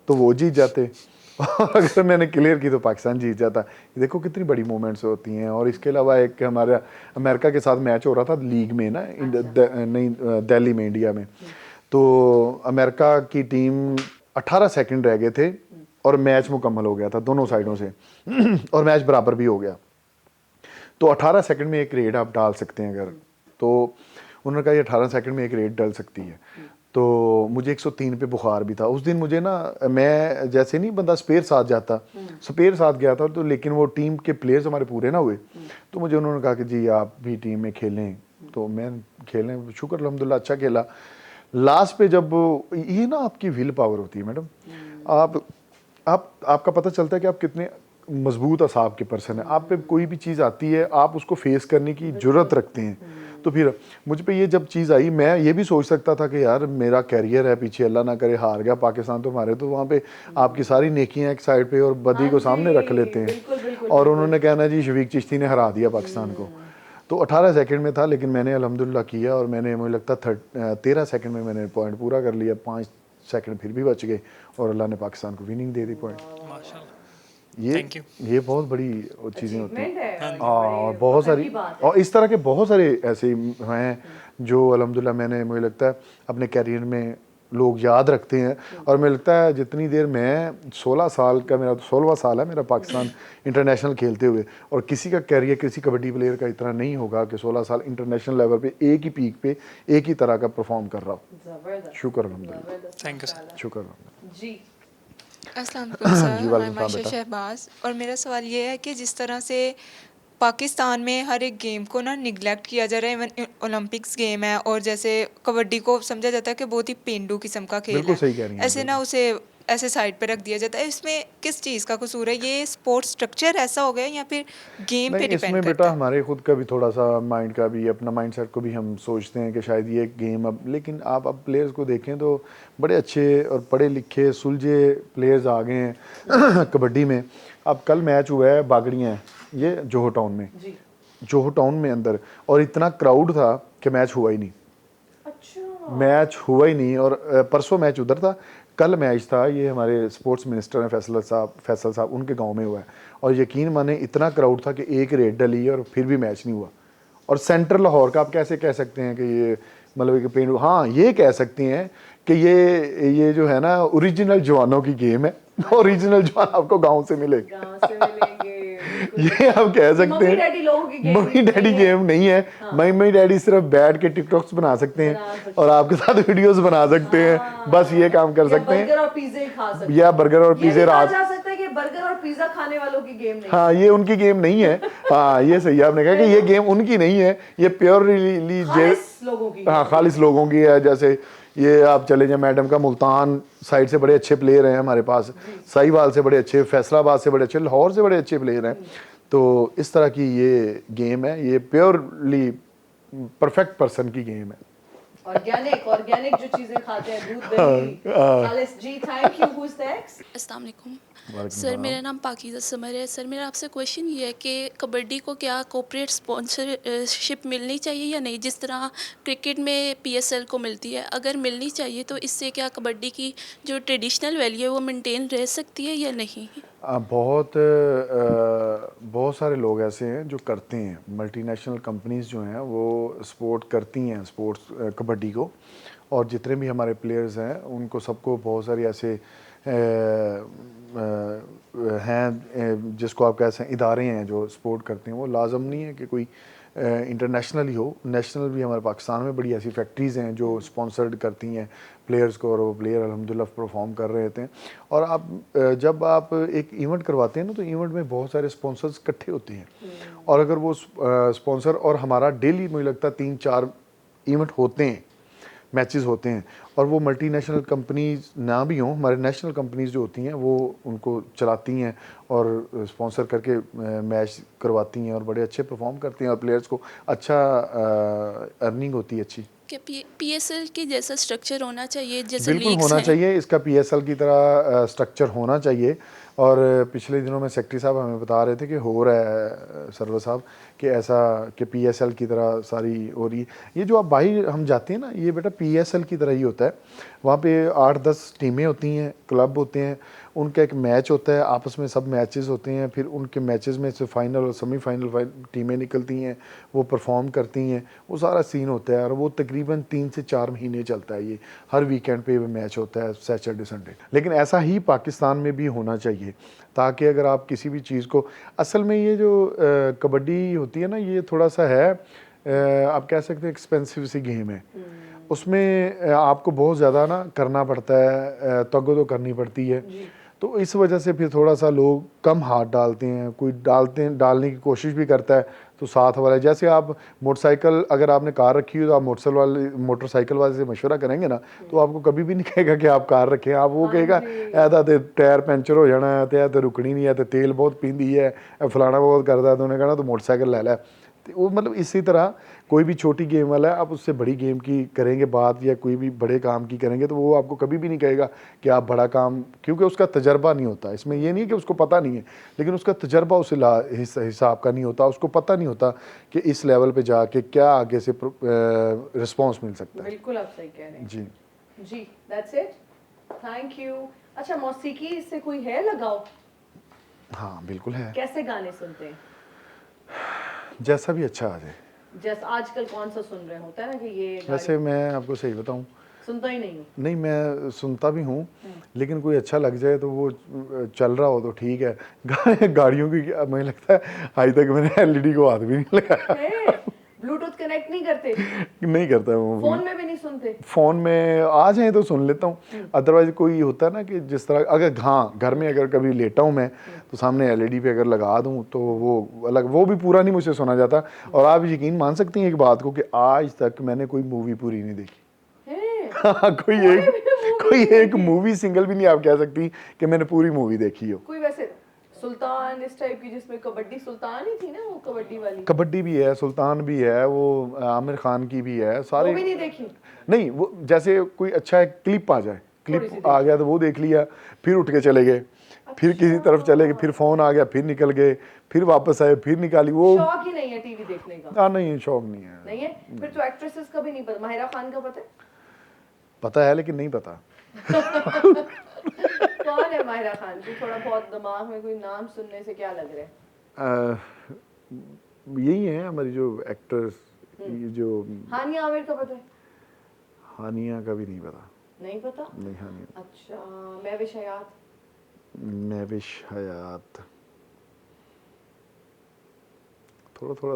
तो वो जीत जाते, और अगर मैंने क्लियर की तो पाकिस्तान जीत जाता। देखो कितनी बड़ी मोमेंट्स होती हैं। और इसके अलावा एक हमारा अमेरिका के साथ मैच हो रहा था लीग में ना, नहीं दिल्ली में, इंडिया में। तो अमेरिका की टीम 18 सेकंड रह गए थे और मैच मुकम्मल हो गया था दोनों साइडों से और मैच बराबर भी हो गया। तो 18 सेकंड में एक रेड आप डाल सकते हैं अगर, तो उन्होंने कहा ये 18 सेकंड में एक रेड डल सकती है। तो मुझे 103 पे बुखार भी था उस दिन। मुझे ना, मैं जैसे नहीं बंदा स्पेयर साथ जाता, स्पेयर साथ गया था, तो लेकिन वो टीम के प्लेयर्स हमारे पूरे ना हुए, तो मुझे उन्होंने कहा कि जी आप भी टीम में खेलें। तो मैं खेलें, शुक्र अल्हम्दुलिल्लाह अच्छा खेला। लास्ट पे जब ये ना आपकी विल पावर होती है मैडम, आपका पता चलता है कि आप कितने मजबूत असाब के पर्सन है। आप पे कोई भी चीज़ आती है आप उसको फेस करने की जुर्रत रखते हैं। तो फिर मुझ पे ये जब चीज़ आई, मैं ये भी सोच सकता था कि यार मेरा कैरियर है पीछे, अल्लाह ना करे हार गया पाकिस्तान तो हमारे, तो वहाँ पे आपकी सारी नेकियां एक साइड पे और बदी को सामने रख लेते हैं। और उन्होंने कहना जी शफीक चिश्ती ने हरा दिया पाकिस्तान को। तो 18 सेकंड में था, लेकिन मैंने अल्हम्दुलिल्लाह किया और मैंने, मुझे लगता 13 सेकंड में मैंने पॉइंट पूरा कर लिया। 5 सेकंड फिर भी बच गए और अल्लाह ने पाकिस्तान को विनिंग दे दी पॉइंट। माशाल्लाह। ये बहुत बड़ी चीज़ें होती हैं। हैं और बहुत सारी, और इस तरह के बहुत सारे ऐसे हैं जो अल्हम्दुलिल्लाह मैंने, मुझे लगता है अपने कैरियर में लोग याद रखते हैं। और मुझे लगता है जितनी देर मैं 16 साल का, मेरा 16वां साल है मेरा पाकिस्तान इंटरनेशनल खेलते हुए, और किसी का कैरियर किसी कबड्डी प्लेयर का इतना नहीं होगा कि 16 साल इंटरनेशनल लेवल पे एक ही पीक पे एक ही तरह का परफॉर्म कर रहा हूँ। शुक्र अल्हम्दुलिल्लाह, थैंक यू सर। शुक्र अल्हम्दुलिल्लाह। जी। अस्सलाम वालेकुम सर, जी, मैं वालेकुम मायशा बेटा। शहबाज। और मेरा सवाल ये है कि जिस तरह से पाकिस्तान में हर एक गेम को ना निगलेक्ट किया जा रहा है, इवन ओलंपिक्स गेम है, और जैसे कबड्डी को समझा जाता है कि बहुत ही पेंडू किस्म का खेल बिल्कुल है, सही कह रही हैं ऐसे ना उसे ऐसे साइड पे रख दिया जाता है। इसमें किस चीज़ का कसूर है? ये स्पोर्ट्स स्ट्रक्चर ऐसा हो गया या फिर गेम पे नहीं, डिपेंड इसमें करता बेटा है? हमारे खुद का भी थोड़ा सा माइंड का भी, अपना माइंड सेट को भी हम सोचते हैं कि शायद ये गेम अब, लेकिन आप अब प्लेयर्स को देखें तो बड़े अच्छे और पढ़े लिखे सुलझे प्लेयर्स आ गए हैं कबड्डी में। अब कल मैच हुआ है बागड़ियाँ, ये जोहो टाउन में, जोहो टाउन में अंदर, और इतना क्राउड था कि मैच हुआ ही नहीं। अच्छा। मैच हुआ ही नहीं। और परसों मैच उधर था, कल मैच था, ये हमारे स्पोर्ट्स मिनिस्टर हैं फैसल साहब, उनके गांव में हुआ है। और यकीन माने इतना क्राउड था कि एक रेड डली और फिर भी मैच नहीं हुआ। और सेंटर लाहौर का आप कैसे कह सकते हैं कि ये मतलब कि पेंडू, हाँ ये कह सकते हैं कि ये जो है ना ओरिजिनल जवानों की गेम है। ओरिजिनल जवान आपको गाँव से मिलेंगे, गाँव से मिलेंगे। ये आप कह सकते मम्मी हैं। डैडी लोगों की गेम मम्मी डैडी गेम नहीं है। मम्मी डैडी सिर्फ बैठ के टिकटॉक्स बना सकते हैं और आपके साथ वीडियोस बना सकते हैं, बस ये काम कर सकते हैं। बर्गर और पिज़्ज़ा ही खा सकते हैं। या बर्गर और पिज़्ज़ा ये भी कहा रात, जा सकता है कि बर्गर और पिज़्ज़ा खाने वालों की गेम नहीं। हाँ ये उनकी गेम नहीं है। हाँ ये सही है, आपने कहा कि ये गेम उनकी नहीं है, ये प्योरली खालिस लोगों की। हाँ खालिस लोगों की है। जैसे ये आप चले जाए मैडम का मुल्तान साइड से बड़े अच्छे प्लेयर हैं हमारे पास, साहिवाल से बड़े अच्छे, फैसलाबाद से बड़े अच्छे, लाहौर से बड़े अच्छे प्लेयर हैं। तो इस तरह की ये गेम है, ये प्योरली परफेक्ट पर्सन की गेम है। ऑर्गेनिक जो चीजें खाते हैं, दूध दही खालिस। जी thank you. Who is next? अस्सलाम वालेकुम सर, मेरा नाम पाकीज़ा समर है। सर मेरा आपसे क्वेश्चन ये है कि कबड्डी को क्या कॉर्पोरेट स्पॉन्सरशिप मिलनी चाहिए या नहीं, जिस तरह क्रिकेट में पीएसएल को मिलती है? अगर मिलनी चाहिए तो इससे क्या कबड्डी की जो ट्रेडिशनल वैल्यू है वो मेंटेन रह सकती है या नहीं? बहुत सारे लोग ऐसे हैं जो करते हैं, मल्टीनेशनल कंपनीज जो हैं वो सपोर्ट करती हैं स्पोर्ट्स कबड्डी को, और जितने भी हमारे प्लेयर्स हैं उनको सबको बहुत सारी ऐसे हैं जिसको आप कह सकते हैं इदारे हैं जो सपोर्ट करते हैं। वो लाजम नहीं है कि कोई इंटरनेशनल ही हो, नेशनल भी हमारे पाकिस्तान में बड़ी ऐसी फैक्ट्रीज़ हैं जो स्पॉन्सर्ड करती हैं प्लेयर्स को, और वो प्लेयर अल्हम्दुलिल्लाह परफॉर्म कर रहे होते हैं। और आप जब आप एक इवेंट करवाते हैं ना, तो इवेंट में बहुत सारे स्पॉन्सर्स इकट्ठे होते हैं, और अगर वो स्पॉन्सर, और हमारा डेली मुझे लगता है 3-4 इवेंट होते हैं, मैचेस होते हैं, और वो मल्टीनेशनल कंपनीज ना भी हों, हमारे नेशनल कंपनीज जो होती हैं वो उनको चलाती हैं और स्पॉन्सर करके मैच करवाती हैं, और बड़े अच्छे परफॉर्म करती हैं, और प्लेयर्स को अच्छा अर्निंग होती है अच्छी। क्या पीएसएल की जैसा स्ट्रक्चर होना चाहिए जैसे बिल्कुल लीग्स होना हैं? चाहिए, इसका पीएसएल की तरह स्ट्रक्चर होना चाहिए। और पिछले दिनों में सेक्रेटरी साहब हमें बता रहे थे कि हो रहा है सरवर साहब कि ऐसा कि पीएसएल की तरह सारी हो रही है। ये जो आप बाहर हम जाते हैं ना, ये बेटा पीएसएल की तरह ही होता है। वहाँ पे 8-10 टीमें होती हैं, क्लब होते हैं, उनका एक मैच होता है, आपस में सब मैचेस होते हैं, फिर उनके मैचेस में से फाइनल और सेमीफाइनल टीमें निकलती हैं, वो परफॉर्म करती हैं, वो सारा सीन होता है। और वो तकरीबन 3 से 4 महीने चलता है, ये हर वीकेंड पे मैच होता है, सैटरडे संडे। लेकिन ऐसा ही पाकिस्तान में भी होना चाहिए, ताकि अगर आप किसी भी चीज़ को, असल में ये जो कबड्डी होती है ना, ये थोड़ा सा है आप कह सकते हैं एक्सपेंसिव सी गेम है। उसमें आपको बहुत ज़्यादा ना करना पड़ता है, तगो तो करनी पड़ती है, तो इस वजह से फिर थोड़ा सा लोग कम हाथ डालते हैं। कोई डालने की कोशिश भी करता है तो साथ वाले, जैसे आप मोटरसाइकिल, अगर आपने कार रखी हो तो आप मोटरसाइकिल वाले से मशवरा करेंगे ना, तो आपको कभी भी नहीं कहेगा कि आप कार रखें, आप वो कहेगा ऐसा तो टायर पंचर हो जाना है, तो रुकनी नहीं है, तो तेल बहुत पींदी है, फलाना बहुत करता है, तो उन्हें कहना तो मोटरसाइकिल ले ला। तो वो मतलब इसी तरह कोई भी छोटी गेम वाला है, आप उससे बड़ी गेम की करेंगे बात, या कोई भी बड़े काम की करेंगे, तो वो आपको कभी भी नहीं कहेगा कि आप बड़ा काम, क्योंकि उसका तजर्बा नहीं होता। इसमें ये नहीं है कि उसको पता नहीं है, लेकिन उसका तजर्बा उस हिसाब का नहीं होता, उसको पता नहीं होता कि इस लेवल पे जाके क्या आगे से रिस्पॉन्स मिल सकता है। बिल्कुल आप सही कह रहे हैं जी जी। That's it, thank you. अच्छा, मौसीकी से कोई है लगाओ? हाँ बिल्कुल है, कैसे गाने सुनते हैं? जैसा भी अच्छा आ जाए। जैसे आजकल कौन सा सुन रहे होता है ना कि ये वैसे मैं आपको सही बताऊं, सुनता ही नहीं हूँ। नहीं मैं सुनता भी हूँ, लेकिन कोई अच्छा लग जाए तो वो चल रहा हो तो ठीक है। गाड़ियों की मुझे लगता है आज तक मैंने एलईडी को हाथ भी नहीं लगाया। ब्लूटूथ कनेक्ट नहीं करते? नहीं करता वो। फोन में भी नहीं सुनते? फ़ोन में आ जाए तो सुन लेता हूँ, अदरवाइज कोई होता है ना कि जिस तरह, अगर हाँ घर में अगर कभी लेटा हूँ मैं, तो सामने एलईडी पे अगर लगा दूँ तो वो अलग, वो भी पूरा नहीं मुझसे सुना जाता। और आप यकीन मान सकती हैं एक बात को कि आज तक मैंने कोई मूवी पूरी नहीं देखी। कोई एक मूवी सिंगल भी नहीं आप कह सकती कि मैंने पूरी मूवी देखी हो। कोई वैसे सुल्तान इस टाइप की, जिसमें कबड्डी, सुल्तान ही थी ना वो कबड्डी वाली? कबड्डी भी है, सुल्तान भी है, वो आमिर खान की भी है, सारे। वो भी नहीं देखी? नहीं, वो जैसे कोई अच्छा एक क्लिप आ जाए, क्लिप आ गया तो वो देख लिया, फिर उठ के चले गए, फिर किसी तरफ चले गए, फिर फोन आ गया, फिर निकल गए, फिर वापस आए, फिर निकाली। वो शौक ही नहीं है टीवी देखने का? हाँ नहीं, शौक नहीं है। नहीं है? फिर तो एक्ट्रेसेस का भी नहीं पता। माहिरा खान का पता है? पता है लेकिन नहीं पता। कौन है माहिरा खान? की थोड़ा बहुत दिमाग में कोई नाम सुनने से क्या लग रहा है? यही है हमारी जो एक्टर्स, जो हानिया आमिर का पता है? हानिया का भी नहीं पता। नहीं पता? नहीं हानिया। अच्छा, महविश हयात? महविश हयात थोड़ा थोड़ा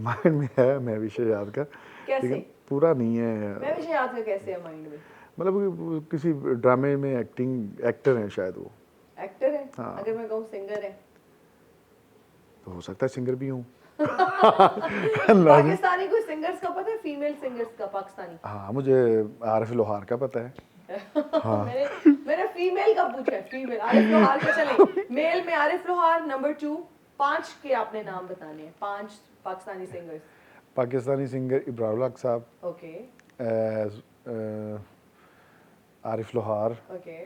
माइंड में है महविश हयात का, लेकिन पूरा नहीं है। महविश हयात का कैसे है माइंड में? मतलब किसी ड्रामे में एक्टर हैं शायद वो। एक्टर है? हाँ। अगर मैं कहूँ सिंगर है? तो हो सकता है सिंगर भी हूँ। पाकिस्तानी कोई सिंगर्स का पता है, फीमेल सिंगर्स का पाकिस्तानी? हाँ, मुझे आरिफ लोहार का पता है। मैंने फीमेल का पूछा है, फीमेल आरिफ लोहार का चले। मेल में आरिफ लोहार, नंबर 2, 5 के आपने नाम बताने हैं, 5 पाकिस्तानी सिंगर्स। पाकिस्तानी सिंगर इब्राहिम हक साहब, ओके आरिफ लोहार, ओके।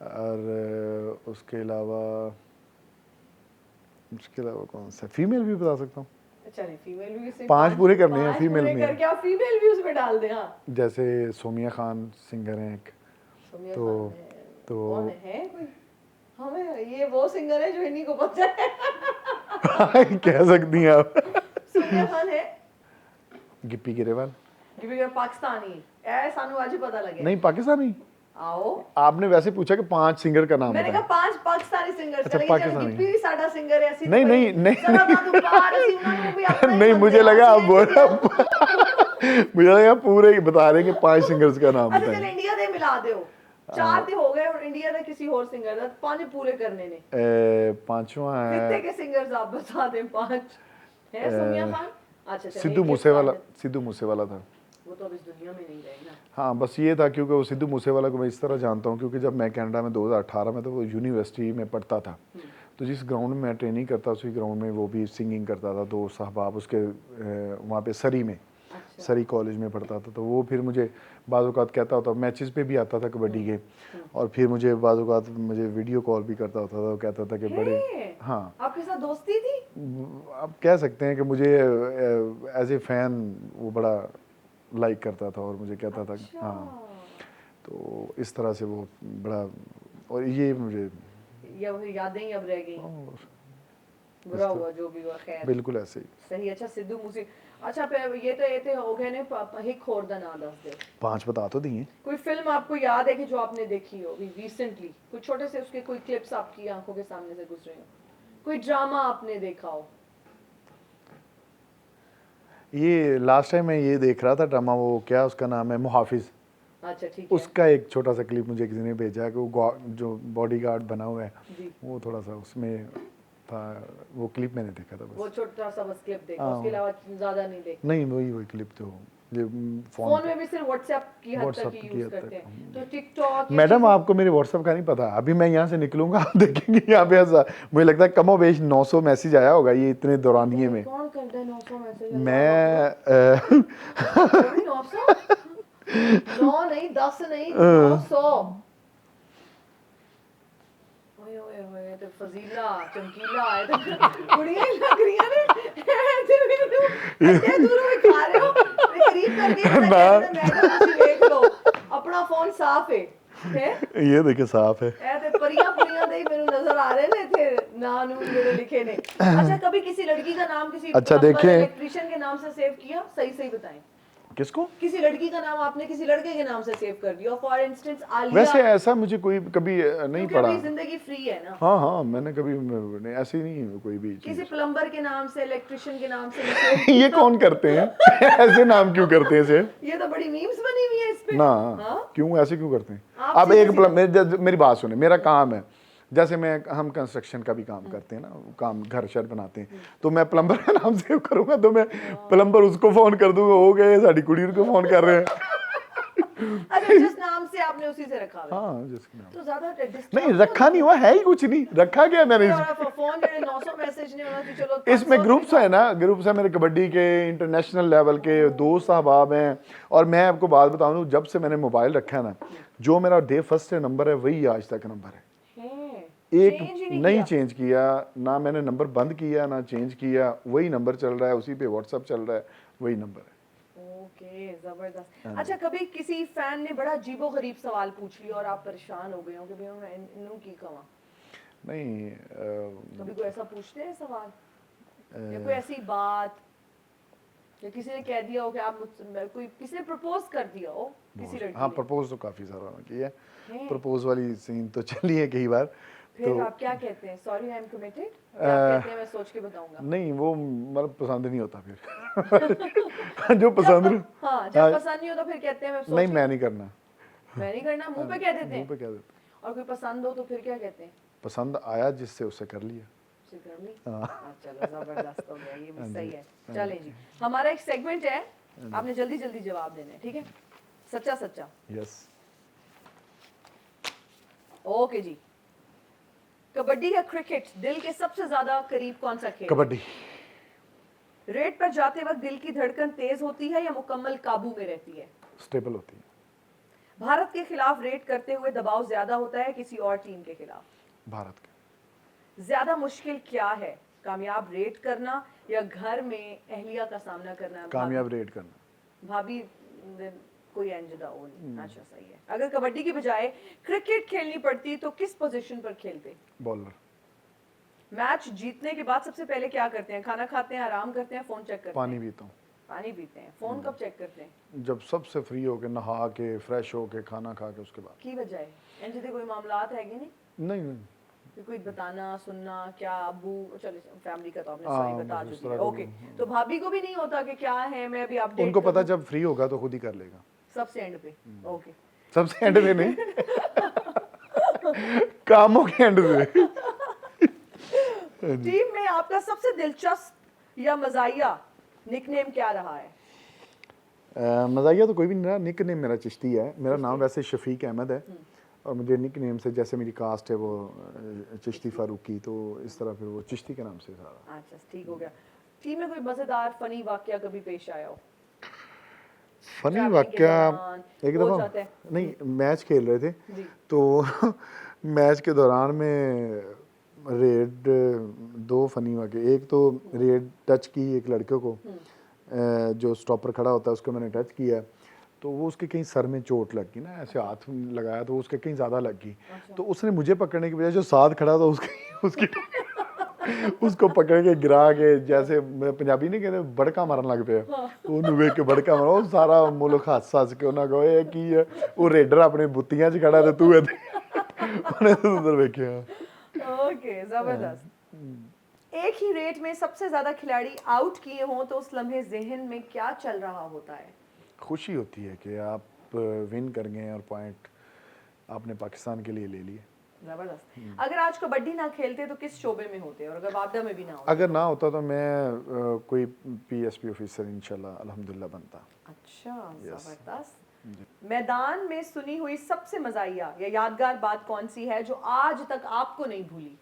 और उसके अलावा कौन सा फीमेल भी बता सकता हूँ। चलिए फीमेल भी से 5 पूरे करने हैं, 5 फीमेल पूरे में। करके आप फीमेल भी उसमें डाल दें। हाँ, जैसे सोमिया खान सिंगर हैं एक, सोमिया तो- खान है। तो- कौन है कोई? हमें ये वो सिंगर है जो इन्हीं को पता है। कह सकती हैं आप। सोमिया खान है, गिप्पी गिरेवाल। क्योंकि पाकिस्तानी ऐ सानू आज ही पता लगे। नहीं पाकिस्तानी, आओ, आपने वैसे पूछा कि 5 सिंगर का नाम मैंने कहा बताएं। 5 पाकिस्तानी सिंगर्स। अच्छा, चले पाकिस्तानी। गिप्पी भी साडा सिंगर है, नहीं, नहीं, नहीं। नहीं नहीं, मुझे लगा आप मुझे लगा पूरे ही बता रहे हैं कि 5 सिंगर्स का नाम अच्छा चल बताएं। इंडिया दे मिला दो, 4 ते हो गए और इंडिया दे किसी और सिंगर दा 5 पूरे करने ने। पांचवा कितने है के सिंगर्स आप बता दें? 5 है। सोमिया खान, अच्छा चलिए, सिद्धू एक मूसेवाला। बात है। सिद्धू मूसेवाला था। वो तो अब इस दुनिया में नहीं रहे ना। हाँ, बस ये था क्योंकि वो सिद्धू मूसेवाला को मैं इस तरह जानता हूँ क्योंकि जब मैं कनाडा में 2018 में था, वो यूनिवर्सिटी में पढ़ता था, तो जिस ग्राउंड में मैं ट्रेनिंग करता उसी ग्राउंड में वो भी सिंगिंग करता था। तो साहबाब उसके वहाँ पे सरी में, सरी कॉलेज में पढ़ता था, तो वो फिर मुझे बाज़ औक़ात कहता होता, मैचेस पे भी आता था कबड्डी के, और फिर मुझे बाज़ औक़ात मुझे वीडियो कॉल भी करता होता था। वो कहता था कि बड़े, हाँ, आपके साथ दोस्ती थी? आप कह सकते हैं कि मुझे एज ए फ़ैन वो बड़ा लाइक करता था और मुझे कहता था कि हाँ, तो इस तरह से वो बड़ा, और ये मुझे या वो यादें ही अब रह गई। बुरा हुआ जो भी हुआ, खैर बिल्कुल ऐसे ही। सही। अच्छा सिद्धू मूसे, अच्छा फिर ये थे हो गए ने हिक होर दा नाम दस दे। 5 बता तो दिए। कोई फिल्म आपको याद है कि जो आपने देखी हो अभी रिसेंटली, कोई छोटे से उसके कोई क्लिप्स आपकी आंखों के सामने से गुजरे हो, कोई ड्रामा आपने देखा हो? ये लास्ट टाइम मैं ये देख रहा था ड्रामा, वो क्या उसका नाम है, मुहाफिज। अच्छा ठीक है। उसका एक छोटा सा क्लिप मुझे किसी ने भेजा है कि वो जो बॉडीगार्ड बना हुआ है, जी। वो थोड़ा सा उसमें था, वो क्लिप मैंने देखा था वो बस। छोटा सा बस क्लिप देखा, हाँ। उसके अलावा ज्यादा नहीं देखा? नहीं, वही क्लिप तो ये फोन में भी सिर्फ व्हाट्सएप की हद तक WhatsApp ही की यूज हद करते तक, हैं। तो टिकटॉक मैडम आपको मेरे व्हाट्सएप का नहीं पता, अभी मैं यहाँ से निकलूंगा आप देखेंगे यहाँ पे ऐसा, मुझे लगता है कमो बेश 900 मैसेज आया होगा ये इतने दौरानिए में। कौन करता है 900 मैसेज? मैं 900 9 नहीं 10 नहीं 900। ओए ओए ओए, तो फजीला चमकीला है तो कुड़ियां ही लग रही हैं ऐसे मेनू ऐसे दूर में खा रहे हो, मैं करीब करके मैडम ਤੁਸੀਂ देख लो अपना फोन साफ है ये देखिए साफ है। ਇਹ ਤੇ ਪਰੀਆਂ ਪੁਰੀਆਂ ਦੇ ਹੀ ਮੈਨੂੰ ਨਜ਼ਰ ਆ ਰਹੇ ਨੇ ਇੱਥੇ ਨਾਂ ਨੂੰ ਜਿਹੜੇ ਲਿਖੇ ਨੇ। अच्छा कभी किसी लड़की का नाम किसी अच्छा, देखें। इलेक्ट्रिशियन के नाम से सेव किया? सही सही बताएं। किसको? किसी लड़की का नाम आपने किसी लड़के के नाम से सेव कर दिया, फॉर इंस्टेंस आलिया। वैसे ऐसा मुझे कोई कभी नहीं क्योंकि पड़ा। अभी जिंदगी फ्री है ना। हाँ हाँ, मैंने कभी नहीं, ऐसी नहीं कोई भी किसी चीज। प्लम्बर के नाम से, इलेक्ट्रिशियन के नाम से नहीं save ये कौन करते हैं ऐसे नाम क्यों करते हैं इसे? ये तो बड़ी मीम्स बनी हुई है इस पे। ना, हाँ? क्यों ऐसे क्यों करते हैं? आप अब सीधे एक सीधे- मेरी बात सुने, मेरा काम है, जैसे हम कंस्ट्रक्शन का भी काम करते हैं ना, काम घर शर बनाते हैं, तो मैं प्लम्बर का नाम सेव करूंगा तो मैं प्लम्बर उसको फोन कर दूंगा, हो गए साड़ी कुड़ी को फोन कर रहे हैं। अच्छा जिस नाम से आपने उसी से रखा हुआ है। हाँ, जिसके नाम। तो ज्यादा नहीं, रखा नहीं हुआ है ही कुछ नहीं, रखा गया मैंने फोन जेडे 900 मैसेज ने होना कि चलो इसमें 500 ग्रुप्स है ना, ग्रुप्स है मेरे कबड्डी के, इंटरनेशनल लेवल के दोस्त अहबाब हैं। और मैं आपको बात बताऊं, जब से मैंने मोबाइल रखा है ना, जो मेरा डे फर्स्ट नंबर है वही आज तक नंबर है। एक Change ही नहीं किया। चेंज किया ना, मैंने नंबर बंद किया ना चेंज किया, वही नंबर चल रहा है, उसी पे व्हाट्सएप चल रहा है, वही नंबर है। ओके जबरदस्त। अच्छा कभी किसी फैन ने बड़ा अजीबो गरीब सवाल पूछ लिया और आप परेशान हो गए हो कि भैया मैं इन्हों की कवा? नहीं, कभी कोई ऐसा पूछते हैं सवाल या कोई ऐसी बात या किसी ने कह दिया हो कि आप कोई किसी ने प्रपोज कर दिया हो किसी लड़की हाँ, ने? प्रपोज तो काफी सारा किया है, हैं? प्रपोज वाली सीन तो चली है कई बार। फिर आप क्या कहते हैं? सॉरी आई एम कमिटेड, या आप कहते हैं मैं सोच के बताऊंगा? नहीं, वो मतलब पसंद नहीं होता फिर जो पसंद हाँ, जब पसंद नहीं होता फिर कहते हैं मैं सोच नहीं, के- मैं नहीं करना, मैं नहीं करना, मुंह पे कह देते मुंह हैं। पे कह देते। और कोई पसंद हो तो फिर क्या कहते हैं? पसंद आया जिससे उससे कर लिया। आपसे कर ली? हाँ। चलो जबरदस्त हो गया, ये भी सही है। चले जी, हमारा एक सेगमेंट है, आपने जल्दी जल्दी जवाब देने हैं, ठीक है? सच्चा सच्चा। यस। ओके जी, कबड्डी या क्रिकेट, दिल के सबसे ज्यादा करीब कौन सा खेल है? कबड्डी। रेड पर जाते वक्त दिल की धड़कन तेज होती है या मुकम्मल काबू में रहती है? स्टेबल होती है। भारत के खिलाफ रेड करते हुए दबाव ज्यादा होता है किसी और टीम के खिलाफ? भारत के। ज्यादा मुश्किल क्या है, कामयाब रेड करना या घर में अहलिया का सामना करना? कामयाब रेड करना। भाभी कोई एंजदा हो नहीं। अच्छा सही है। अगर कबड्डी की बजाय क्रिकेट खेलनी पड़ती तो किस पोजीशन पर खेलते? बॉलर। मैच जीतने के बाद सबसे पहले क्या करते हैं? खाना खाते हैं, आराम करते हैं, फोन चेक करते पानी हैं? पीता हूँ। पानी पीते हैं। फोन कब चेक करते हैं? जब सबसे फ्री होके नहा के फ्रेश होके खाना खा के उसके बाद। की वजह एंजदे कोई मामलात है कि नहीं? नहीं नहीं। कि कोई बताना सुनना क्या अबू, चलो फैमिली का तो आपने हाँ, सही बता बस उस चुकी तरह है। का ओके, वो, तो भाभी को भी नहीं होता कि क्या है, मैं अभी अपडेट उनको पता जब फ्री होगा तो खुद ही कर लेगा। सबसे एंड पे? ओके, सबसे एंड पे नहीं, कामों के एंड पे। टीम में आपका सबसे दिलचस्प या मजाहिया निकनेम क्या रहा है? मजाकिया तो कोई भी नहीं रहा, निक नेम मेरा चिश्ती है। मेरा नाम वैसे शफीक अहमद है और मुझे निक नेम से, जैसे मेरी कास्ट है वो चिश्ती फारूकी, तो इस तरह फिर वो चिश्ती के नाम से सारा। अच्छा ठीक हो गया। टीम में कोई मजेदार फनी वाकया कभी पेश आया हो? फनी ट्रैवलिंग के वाकया दौरान एक हो दफ़ा जाता है। नहीं, मैच खेल रहे थे जी। तो मैच के दौरान में रेड, दो फनी वाकये। एक तो रेड टच की एक लड़के को, जो स्टॉपर खड़ा होता है उसको मैंने टच किया, तो वो उसके कहीं सर में चोट लग गई ना, ऐसे हाथ लगाया तो उसके कहीं ज़्यादा लग गई। तो उसने मुझे पकड़ने की बजाय जो साथ खड़ा था उसकी उसको पकड़ के गिरा के, जैसे पंजाबी नहीं कहते बड़का मारन लग पे, ਉਹਨੂੰ ਵੇਖ के बड़का मारा, ਉਹ सारा मुल्क हੱਸ हੱस के ਉਹਨਾਂ ਕਹੋ ਇਹ ਕੀ ਹੈ, ਉਹ ਰੇਡਰ ਆਪਣੇ ਬੁੱਤੀਆਂ 'ਚ ਖੜਾ ਤੇ ਤੂੰ ਇੱਥੇ ਉਹਨੇ ਤਾਂ ਉਧਰ ਵੇਖਿਆ। ओके, जबरदस्त। एक ही रेट में सबसे ज्यादा खिलाड़ी आउट किए हों तो उस लम्हे जहन में क्या चल रहा होता है? खुशी होती है कि आप विन कर गए और पॉइंट आपने पाकिस्तान के लिए ले लिए। जबरदस्त। अगर आज कबड्डी ना खेलते तो किस शोबे में होते और अगर वापदा में भी ना होते? अगर ना होता तो मैं कोई पीएसपी ऑफिसर इंशाल्लाह अल्हम्दुलिल्लाह बनता। अच्छा, जबरदस्त। मैदान में सुनी हुई सबसे मजाहिया या यादगार बात कौन सी है जो आज तक आपको नहीं भूली?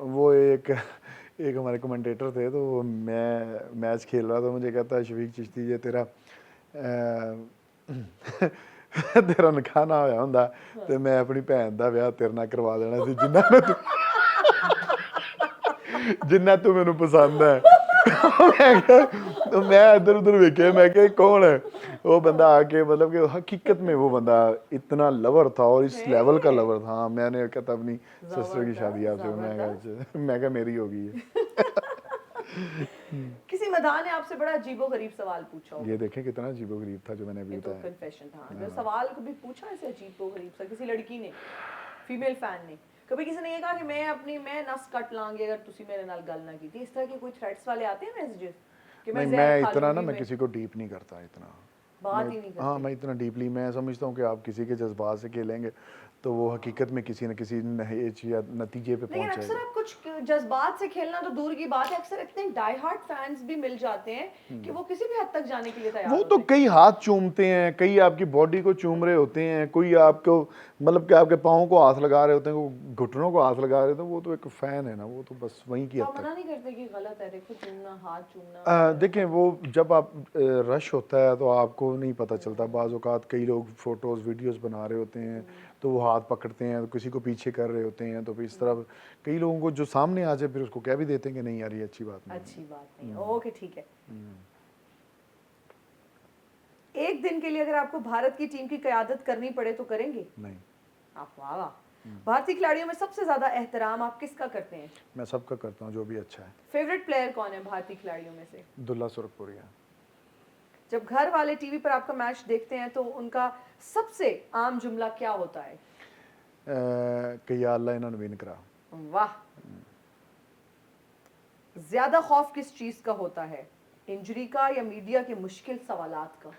वो एक हमारे कमेंटेटर थे, तो वो मैं मैच खेल रहा था, मुझे कहता है शफीक चिश्ती जी तेरा तेरा निकाह ना होया हुंदा ते मैं अपनी भैन दा ब्याह तेरे नाल करवा देना सी, जिन्ना तू मैनू पसंद है। तो मैं इधर उधर वेखे, मैं क्या कौन है वो बंदा आके, मतलब कि हकीकत में वो बंदा इतना लवर था और इस लेवल का लवर था। हाँ, मैंने कहता अपनी सिस्टर की शादी आपसे, मैं क्या मेरी होगी है। किसी मैदान ने आपसे बड़ा अजीबोगरीब सवाल पूछा हो? ये देखें कितना अजीबोगरीब था जो मैंने अभी ये तो बताया। कन्फेशन था। जो सवाल कभी पूछा ऐसे अजीबोगरीब सा किसी लड़की ने, फीमेल फैन ने? कभी किसी ने ये कहा कि मैं नस कट लांगी अगर तुसी मेरे नाल गल ना की? इस तरह के कोई थ्रेट्स वाले आते हैं मैसेजेस कि नहीं, जहर मैं खा इतना ना लूंगी, मैं किसी को डीप नहीं करता इतना। बात ही नहीं करते। हाँ, मैं इतना डीपली, मैं समझता हूँ कि आप किसी के जज्बात से खेलेंगे तो वो हकीकत में किसी न किसी नहेज या नतीजे पे लेकिन पहुंच अक्सर जाएगा। आप कुछ जज्बात से खेलना तो दूर की बात है, अक्सर इतने डाई हार्ड फैंस भी मिल जाते हैं कि वो किसी भी हद तक जाने के लिए तैयार वो होते तो हैं। कई हाथ चूमते हैं, कई आपकी बॉडी को चूम रहे होते हैं, कोई आपको मतलब कि आपके पाँव को हाथ लगा रहे होते हैं, वो घुटनों को हाथ लगा रहे होते हैं। वो तो एक फ़ैन है ना, वो तो बस वहीं की तो हद आप तक। मना नहीं करते कि गलत है, देखो चूमना, हाथ चूमना? देखें, वो जब आप रश होता है तो आपको नहीं पता चलता। बाज़ औक़ात कई लोग फ़ोटोज़ वीडियोज़ बना रहे होते हैं तो वो हाथ पकड़ते हैं, तो किसी को पीछे कर रहे होते हैं, तो फिर इस तरह कई लोगों को जो सामने आ जाए फिर उसको कह भी देते हैं कि नहीं यार ये अच्छी बात नहीं। अच्छी बात नहीं। ओके ठीक है। एक दिन के लिए अगर आपको भारत की टीम की क़यादत करनी पड़े तो करेंगे? नहीं, आप वाह वाह। भारतीय खिलाड़ियों में सबसे ज्यादा एहतराम आप किसका करते हैं? मैं सबका करता हूँ जो भी अच्छा है। फेवरेट प्लेयर कौन है भारतीय खिलाड़ियों में से? दुल्ला सुरखपुरिया। जब घर वाले टीवी पर आपका मैच देखते हैं तो उनका सबसे आम जुमला क्या होता है? कि या अल्लाह इन्होंने विन करा। वाह। ज्यादा खौफ किस चीज का होता है, इंजरी का या मीडिया के मुश्किल सवालात का?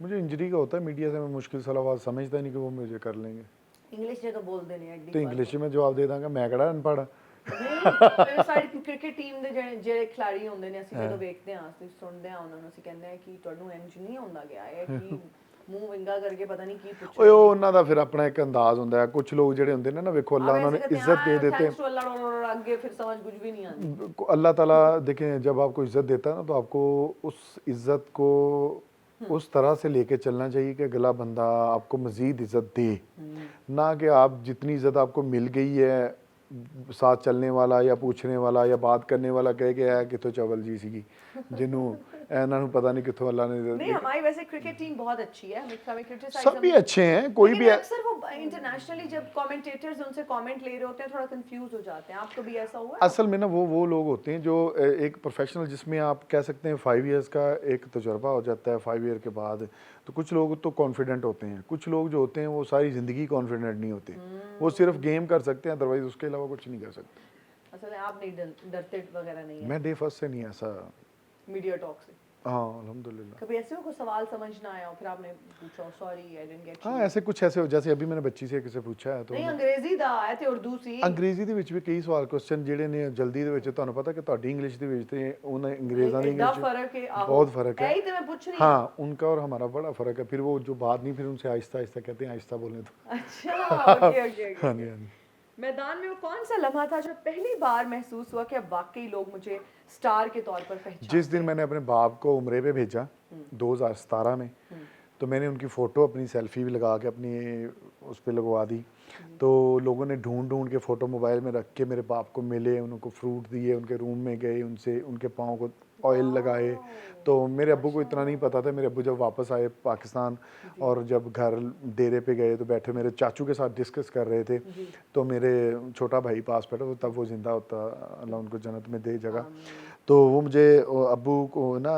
मुझे इंजरी का होता है, मीडिया से मैं मुश्किल सवाल समझता नहीं कि वो मुझे कर लेंगे। ਇੰਗਲਿਸ਼ ਜਦੋਂ ਬੋਲਦੇ ਨੇ ਐਡੀ ਤੇ ਇੰਗਲਿਸ਼ 'ਚ ਮੈਂ ਜਵਾਬ ਦੇ ਦਾਂਗਾ, ਮੈਂ ਕਿਹੜਾ ਅਨਪੜ੍ਹ। ਨਹੀਂ ਸਾਡੀ ਕ੍ਰਿਕਟ ਟੀਮ ਦੇ ਜਿਹੜੇ ਖਿਡਾਰੀ ਹੁੰਦੇ ਨੇ, ਅਸੀਂ ਜਦੋਂ ਵੇਖਦੇ ਹਾਂ, ਅਸੀਂ ਸੁਣਦੇ ਹਾਂ ਉਹਨਾਂ ਨੂੰ, ਅਸੀਂ ਕਹਿੰਦੇ ਹਾਂ ਕਿ ਤੁਹਾਨੂੰ ਇੰਜ ਨਹੀਂ ਹੁੰਦਾ ਗਿਆ ਹੈ ਕਿ ਮੂੰਹ ਵਿੰਗਾ ਕਰਕੇ ਪਤਾ ਨਹੀਂ ਕੀ ਪੁੱਛੋ। ਓਏ ਉਹ ਉਹਨਾਂ ਦਾ ਫਿਰ ਆਪਣਾ ਇੱਕ ਅੰਦਾਜ਼ ਹੁੰਦਾ ਹੈ। ਕੁਝ ਲੋग ਜਿਹੜੇ ਹੁੰਦੇ ਨੇ ना, ਵੇਖो अल्लाह उन्होंने इज्जत दे देते हैं, आगे फिर समझ कुछ भी नहीं आती। अल्लाह ताला देखें जब आपको इज्जत देता है ना, तो आपको उस इज्जत को उस तरह से लेके चलना चाहिए कि अगला बंदा आपको मज़ीद इज्जत दे, ना कि आप जितनी इज्जत आपको मिल गई है, साथ चलने वाला या पूछने वाला या बात करने वाला कह के आया कि तो चवल जी सी जिन्हों ਇਹਨਾਂ ਨੂੰ ਪਤਾ नहीं कितों अल्लाह ने। नहीं, हमारी वैसे क्रिकेट टीम बहुत अच्छी है, हमें क्रिटिसाइज सब भी अच्छे हैं, कोई भी अक्सर वो इंटरनेशनली जब कमेंटेटर्स उनसे कमेंट ले रहे होते हैं थोड़ा कंफ्यूज हो जाते हैं। आपको भी ऐसा हुआ है? असल में ना वो लोग होते हैं जो एक प्रोफेशनल, जिसमें आप कह सकते हैं 5 इयर्स का एक तजुर्बा हो जाता है 5 ईयर के बाद, तो कुछ लोग तो कॉन्फिडेंट होते हैं, कुछ लोग जो होते हैं वो सारी ज़िंदगी कॉन्फिडेंट नहीं होते, वो सिर्फ गेम कर सकते हैं, अदरवाइज उसके अलावा कुछ नहीं कर सकते। असल में आप नहीं डरते वगैरह नहीं है? मैं डे फर्स्ट से नहीं ऐसा। मीडिया टॉक से? हाँ अल्हम्दुलिल्लाह। कभी ऐसे हो कोई सवाल समझ ना आया हो फिर आपने पूछा सॉरी आई डिडंट गेट? हाँ ऐसे कुछ ऐसे हो, जैसे अभी मैंने बच्ची से किसी पूछा है तो ਨਹੀਂ ਅੰਗਰੇਜ਼ੀ ਦਾ ਆਇਆ ਤੇ ਉਰਦੂ ਸੀ। ਅੰਗਰੇਜ਼ੀ ਦੇ ਵਿੱਚ ਵੀ ਕਈ ਸਵਾਲ ਕੁਐਸਚਨ ਜਿਹੜੇ ਨੇ ਜਲਦੀ ਦੇ ਵਿੱਚ, ਤੁਹਾਨੂੰ ਪਤਾ ਕਿ ਤੁਹਾਡੀ ਇੰਗਲਿਸ਼ ਦੇ ਵਿੱਚ ਤੇ ਉਹਨਾਂ ਅੰਗਰੇਜ਼ਾਂ ਦੀ एडा इंग्लिश फर्क है, आहो। बहुत फर्क है। यही तो मैं पूछ रही हूँ। हाँ उनका और हमारा बड़ा फर्क है, फिर वो जो बात नहीं, फिर उनसे आहिस्ता आहिस्ता कहते हैं, आहिस्ता बोलने दो। अच्छा ओके ओके हाँ जी हाँ जी। मैदान में वो कौन सा लम्हा था जब पहली बार महसूस हुआ कि अब वाकई लोग मुझे स्टार के तौर पर पहचानते हैं? जिस दिन मैंने अपने बाप को उम्रे पे भेजा 2017 में, तो मैंने उनकी फ़ोटो अपनी सेल्फी भी लगा के अपनी उस पर लगवा दी, तो लोगों ने ढूंढ ढूंढ के फ़ोटो मोबाइल में रख के मेरे बाप को मिले, उनको फ्रूट दिए, उनके रूम में गए, उनसे उनके पाँव को ऑयल लगाए। तो मेरे अब्बू को इतना नहीं पता था, मेरे अब्बू जब वापस आए पाकिस्तान और जब घर डेरे पे गए तो बैठे मेरे चाचू के साथ डिस्कस कर रहे थे, तो मेरे छोटा भाई पास बैठा, तो तब वो ज़िंदा होता, अल्लाह उनको जन्नत में दे जगह। तो वो मुझे अब्बू को ना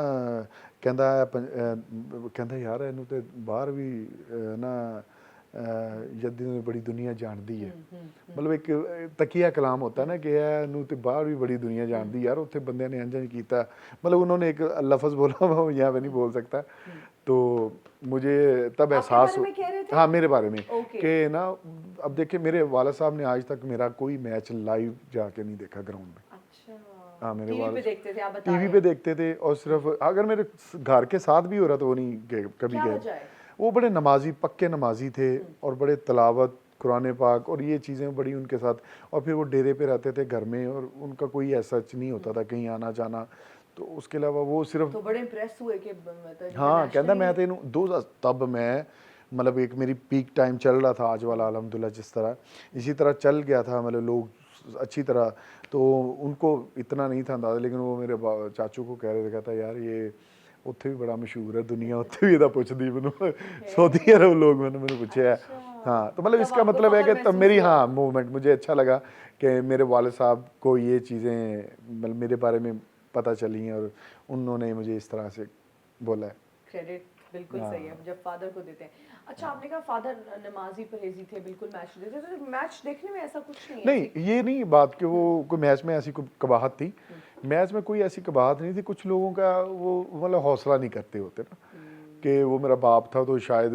कहता यार इनू तो बाहर भी ना जद्दी ने बड़ी दुनिया जानती है, मतलब एक तकिया कलाम होता है ना कि इनू तो बाहर भी बड़ी दुनिया जानती यार, उत्थे बंदे ने इंज किया, मतलब उन्होंने एक लफ्ज़ बोला वो यहाँ पे नहीं बोल सकता। तो मुझे तब एहसास हो, हाँ मेरे बारे में कि ना, अब देखिए मेरे वालिद साहब ने आज तक मेरा कोई मैच लाइव जाके नहीं देखा ग्राउंड में। हाँ मेरे टीवी पे देखते थे, आप बता टीवी पे देखते थे, और सिर्फ अगर मेरे घर के साथ भी हो रहा तो वो नहीं कभी गए। वो बड़े नमाजी, पक्के नमाजी थे, और बड़े तलावत कुरान पाक और ये चीज़ें बड़ी उनके साथ, और फिर वो डेरे पे रहते थे घर में, और उनका कोई ऐसा नहीं होता था कहीं आना जाना, तो उसके अलावा वो सिर्फ तो बड़े इंप्रेस हुए कि हाँ कहता मैं तो दो तब मैं मतलब एक मेरी पीक टाइम चल रहा था आज वाला अल्हम्दुलिल्लाह, जिस तरह इसी तरह चल गया था, मतलब लोग अच्छी तरह, तो उनको इतना नहीं था अंदाज़ा, लेकिन वो मेरे चाचू को कह रहे थे, कहता यार ये उत्थे भी बड़ा मशहूर है दुनिया, उत्थे भी पुछदी मैनू सऊदी अरब लोग मैंने पूछे है। हाँ तो मतलब इसका मतलब है कि तब मेरी हाँ मूवमेंट मुझे अच्छा लगा कि मेरे वालिद साहब को ये चीज़ें मतलब मेरे बारे में पता चली हैं, और उन्होंने मुझे इस तरह से बोला है। क्रेडिट बिल्कुल सही है जब फादर को देते हैं। अच्छा आपने कहा फादर नमाजी परहेजी थे, बिल्कुल मैच देते थे, तो मैच देखने में ऐसा कुछ नहीं है? नहीं ये नहीं बात कि वो कोई मैच में ऐसी कोई कबाहत थी, मैच में कोई ऐसी कबाहत नहीं थी। कुछ लोगों का वो मतलब हौसला नहीं करते होते ना, कि वो मेरा बाप था तो शायद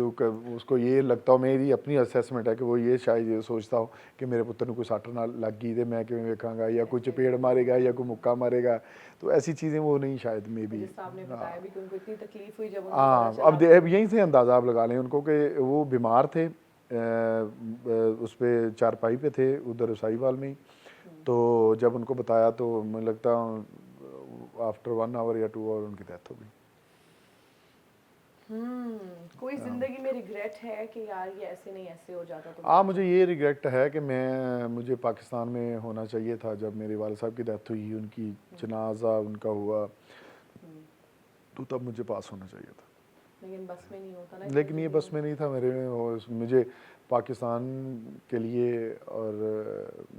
उसको ये लगता हो, मेरी अपनी असेसमेंट है कि वो ये शायद ये सोचता हो कि मेरे पुत्र को कोई सट ना लग गई तो मैं क्यों वेखांगा, या कोई चपेड़ मारेगा या कोई मुक्का मारेगा, तो ऐसी चीज़ें वो नहीं शायद मे भी। हाँ अब यहीं से अंदाज़ा आप लगा लें उनको कि वो बीमार थे, उस पर चारपाई पे थे उधर साहिवाल में ही, तो जब उनको बताया तो मुझे लगता आफ्टर 1 आवर या 2 आवर उनकी डेथ हो गई। कोई जिंदगी में रिग्रेट है कि यार ये ऐसे नहीं ऐसे हो जाता तो? हाँ मुझे ये रिग्रेट है कि मुझे पाकिस्तान में होना चाहिए था जब मेरे वालिद साहब की डेथ हुई, उनकी जनाजा उनका हुआ, तो तब मुझे पास होना चाहिए था, लेकिन बस में नहीं होता ना। लेकिन ये बस में नहीं था मेरे में, और मुझे पाकिस्तान के लिए और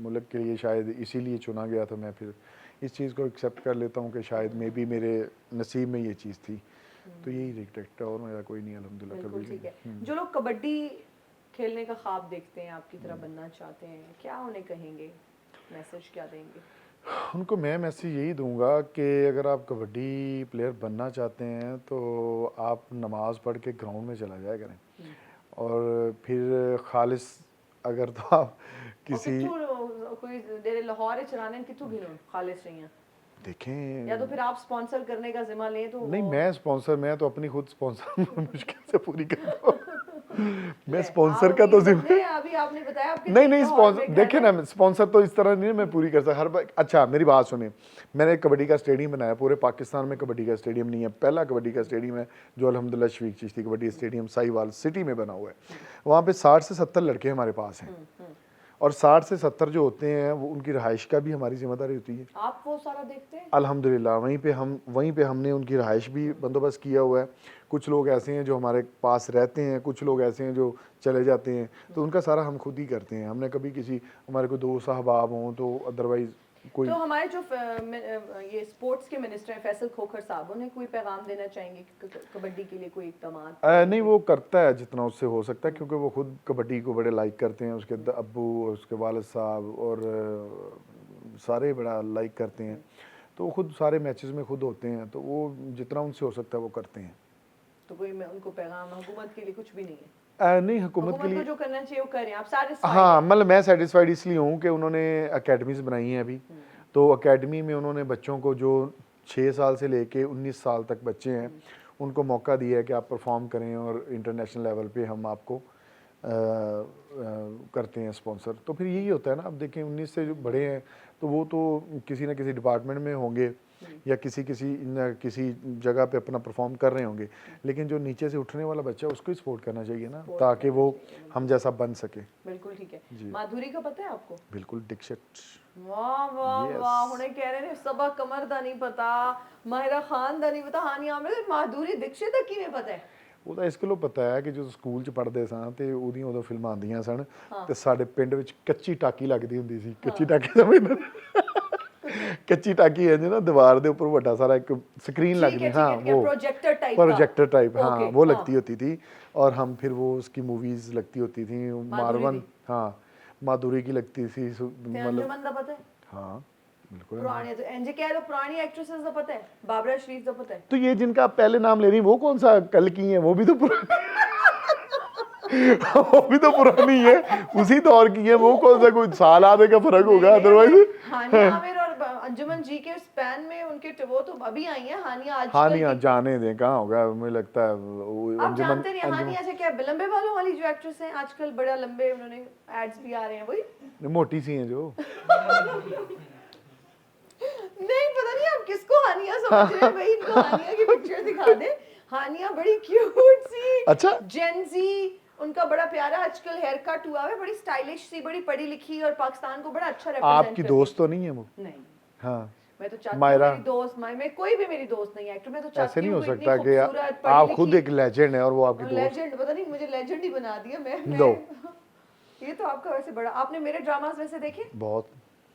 मुल्क के लिए शायद इसीलिए चुना गया था। मैं फिर इस चीज़ को एक्सेप्ट कर लेता हूँ कि शायद मे भी मेरे नसीब में ये चीज़ थी, तो यही रिग्रेट है और मेरा कोई नहीं अल्हम्दुलिल्लाह कभी ठीक है। जो लोग कबड्डी खेलने का ख्वाब देखते हैं, आपकी तरह बनना चाहते हैं, क्या उन्हें कहेंगे, मैसेज क्या देंगे? उनको मैं मैसेज यही दूंगा कि अगर आप कबड्डी प्लेयर बनना चाहते हैं तो आप नमाज़ पढ़ के ग्राउंड में चला जाया करें, और फिर खालिस अगर तो आप किसी कोई डेरे लाहौर चलाने कितों गिनो खालिस नहीं है देखें, या तो फिर आप स्पॉन्सर करने का जिम्मा लें तो नहीं मैं स्पॉन्सर, मैं तो अपनी खुद स्पॉन्सर मुश्किल से पूरी करता हूँ। मैं स्पॉन्सर का तो जिम्मा अभी आपने बताया आपके नहीं स्पॉन्सर देखे ना, स्पॉन्सर तो इस तरह नहीं है मैं पूरी कर सकता हर बार। अच्छा मेरी बात सुने, मैंने एक कबड्डी का स्टेडियम बनाया, पूरे पाकिस्तान में कबड्डी का स्टेडियम नहीं है, पहला कबड्डी का स्टेडियम है जो अल्हम्दुलिल्लाह शफीक चिश्ती कबड्डी स्टेडियम साहिवाल सिटी में बना हुआ है। वहाँ पे 60 से 70 लड़के हमारे पास हैं और 60 से 70 जो होते हैं वो उनकी रहाइश का भी हमारी जिम्मेदारी होती है। आप वो सारा देखते हैं? अल्हम्दुलिल्लाह वहीं पे हमने उनकी रहाइश भी बंदोबस्त किया हुआ है। कुछ लोग ऐसे हैं जो हमारे पास रहते हैं, कुछ लोग ऐसे हैं जो चले जाते हैं, तो उनका सारा हम खुद ही करते हैं। हमने कभी किसी हमारे कोई दोस्त अहबाब हों तो अदरवाइज कोई तो हमारे जो ये स्पोर्ट्स के मिनिस्टर हैं फैसल खोखर साहब, उन्हें कोई पैगाम देना चाहेंगे कबड्डी के लिए कोई इक़दाम? नहीं वो करता है जितना उससे हो सकता है, क्योंकि वो खुद कबड्डी को बड़े लाइक करते हैं, उसके अब्बू और उसके वालिद साहब और सारे बड़ा लाइक करते हैं, तो वो खुद सारे मैचेस में खुद होते हैं, तो वो जितना उनसे हो सकता है वो करते हैं। तो कोई उनको पैगाम हुकूमत के लिए कुछ भी नहीं है? नहीं हुकूमत के लिए जो करना चाहिए वो करें, आप satisfied हाँ, हैं? मतलब मैं सेटिस्फाइड इसलिए हूँ कि उन्होंने अकेडमीज बनाई हैं अभी, तो अकेडमी में उन्होंने बच्चों को जो 6 साल से लेके 19 साल तक बच्चे हैं उनको मौका दिया है कि आप परफॉर्म करें और इंटरनेशनल लेवल पे हम आपको करते हैं स्पॉन्सर। तो फिर यही होता है ना, अब देखें 19 से जो बड़े हैं तो वो तो किसी ना किसी डिपार्टमेंट में होंगे या किसी जगह पे अपना परफॉर्म कर रहे होंगे, लेकिन जो नीचे से उठने वाला बच्चा है उसको ही सपोर्ट करना चाहिए ना, ताकि वो हम जैसा बन सके। बिल्कुल ठीक है। माधुरी का पता है आपको? बिल्कुल दीक्षित। वाह वाह वाह, हुणे कह रहे ने सबा कमर दा नहीं पता, माहिरा खान दा नहीं पता, हानिया आमिर, माधुरी दीक्षित दा किवें पता है? ਉਹਦਾ ਇਸ ਕੋਲੋਂ ਪਤਾ ਹੈ ਕਿ ਜਦੋਂ ਸਕੂਲ 'ਚ ਪੜ੍ਹਦੇ ਸਾਂ ਤੇ ਉਹਦੀਆਂ ਉਦੋਂ ਫਿਲਮਾਂ ਆਉਂਦੀਆਂ ਸਨ ਤੇ ਸਾਡੇ ਪਿੰਡ ਵਿੱਚ ਕੱਚੀ ਟਾਕੀ ਲੱਗਦੀ ਹੁੰਦੀ ਸੀ। ਕੱਚੀ ਟਾਕੀ ਸਮਝਦੇ ਕੱਚੀ टाकी है जो ना दीवार के ऊपर बड़ा सारा एक स्क्रीन लगती है, हाँ वो प्रोजेक्टर टाइप हाँ वो लगती होती थी, और हम फिर वो उसकी मूवीज लगती होती थी। मारवन हाँ माधुरी की लगती थी, मतलब हाँ बिल्कुल। पुरानी तो एनजे कह लो, पुरानी एक्ट्रेसेस का पता है? बाबरा शरीफ का पता है? तो ये जिनका आप पहले नाम ले रही वो कौन सा कल की है? वो भी तो पुरानी वो भी तो पुरानी है, उसी दौर की है। वो कौन सा कोई साल आधे का फर्क होगा अदरवाइज। हानिया आमिर और अंजुमन जी के स्पैन में उनके वो तो अभी आई हैं। हानिया जाने दें, कहाँ होगा, मुझे लगता है आप जानते नहीं हानिया से क्या लंबे बालों वाली जो एक्ट्रेस हैं आजकल, बड़ा लंबे उन्होंने एड्स भी आ रहे हैं, वही मोटी सी हैं जो नहीं पता नहीं आप किसको हानिया समझ रहे हैं भाई, इनको हानिया की पिक्चर दिखा दे। हानिया बड़ी क्यूट सी, अच्छा जेंजी, उनका बड़ा प्यारा आजकल हेयर कट हुआ है, बड़ी स्टाइलिश सी, बड़ी पढ़ी लिखी और पाकिस्तान को बड़ा अच्छा रिप्रेजेंट आपकी दोस्त तो नहीं है वो? नहीं हाँ मैं तो चाहती हूँ मेरी दोस्त, मैं कोई भी मेरी दोस्त नहीं है एक्टर, मैं तो चाहती हूँ ऐसे नहीं हो सकता कि आप खुद एक लेजेंड है और वो आपकी दोस्त। लेजेंड पता नहीं, मुझे लेजेंड ही बना दिया मैं दो। ये तो आपका वैसे बड़ा, आपने मेरे ड्रामास वैसे देखे? बहुत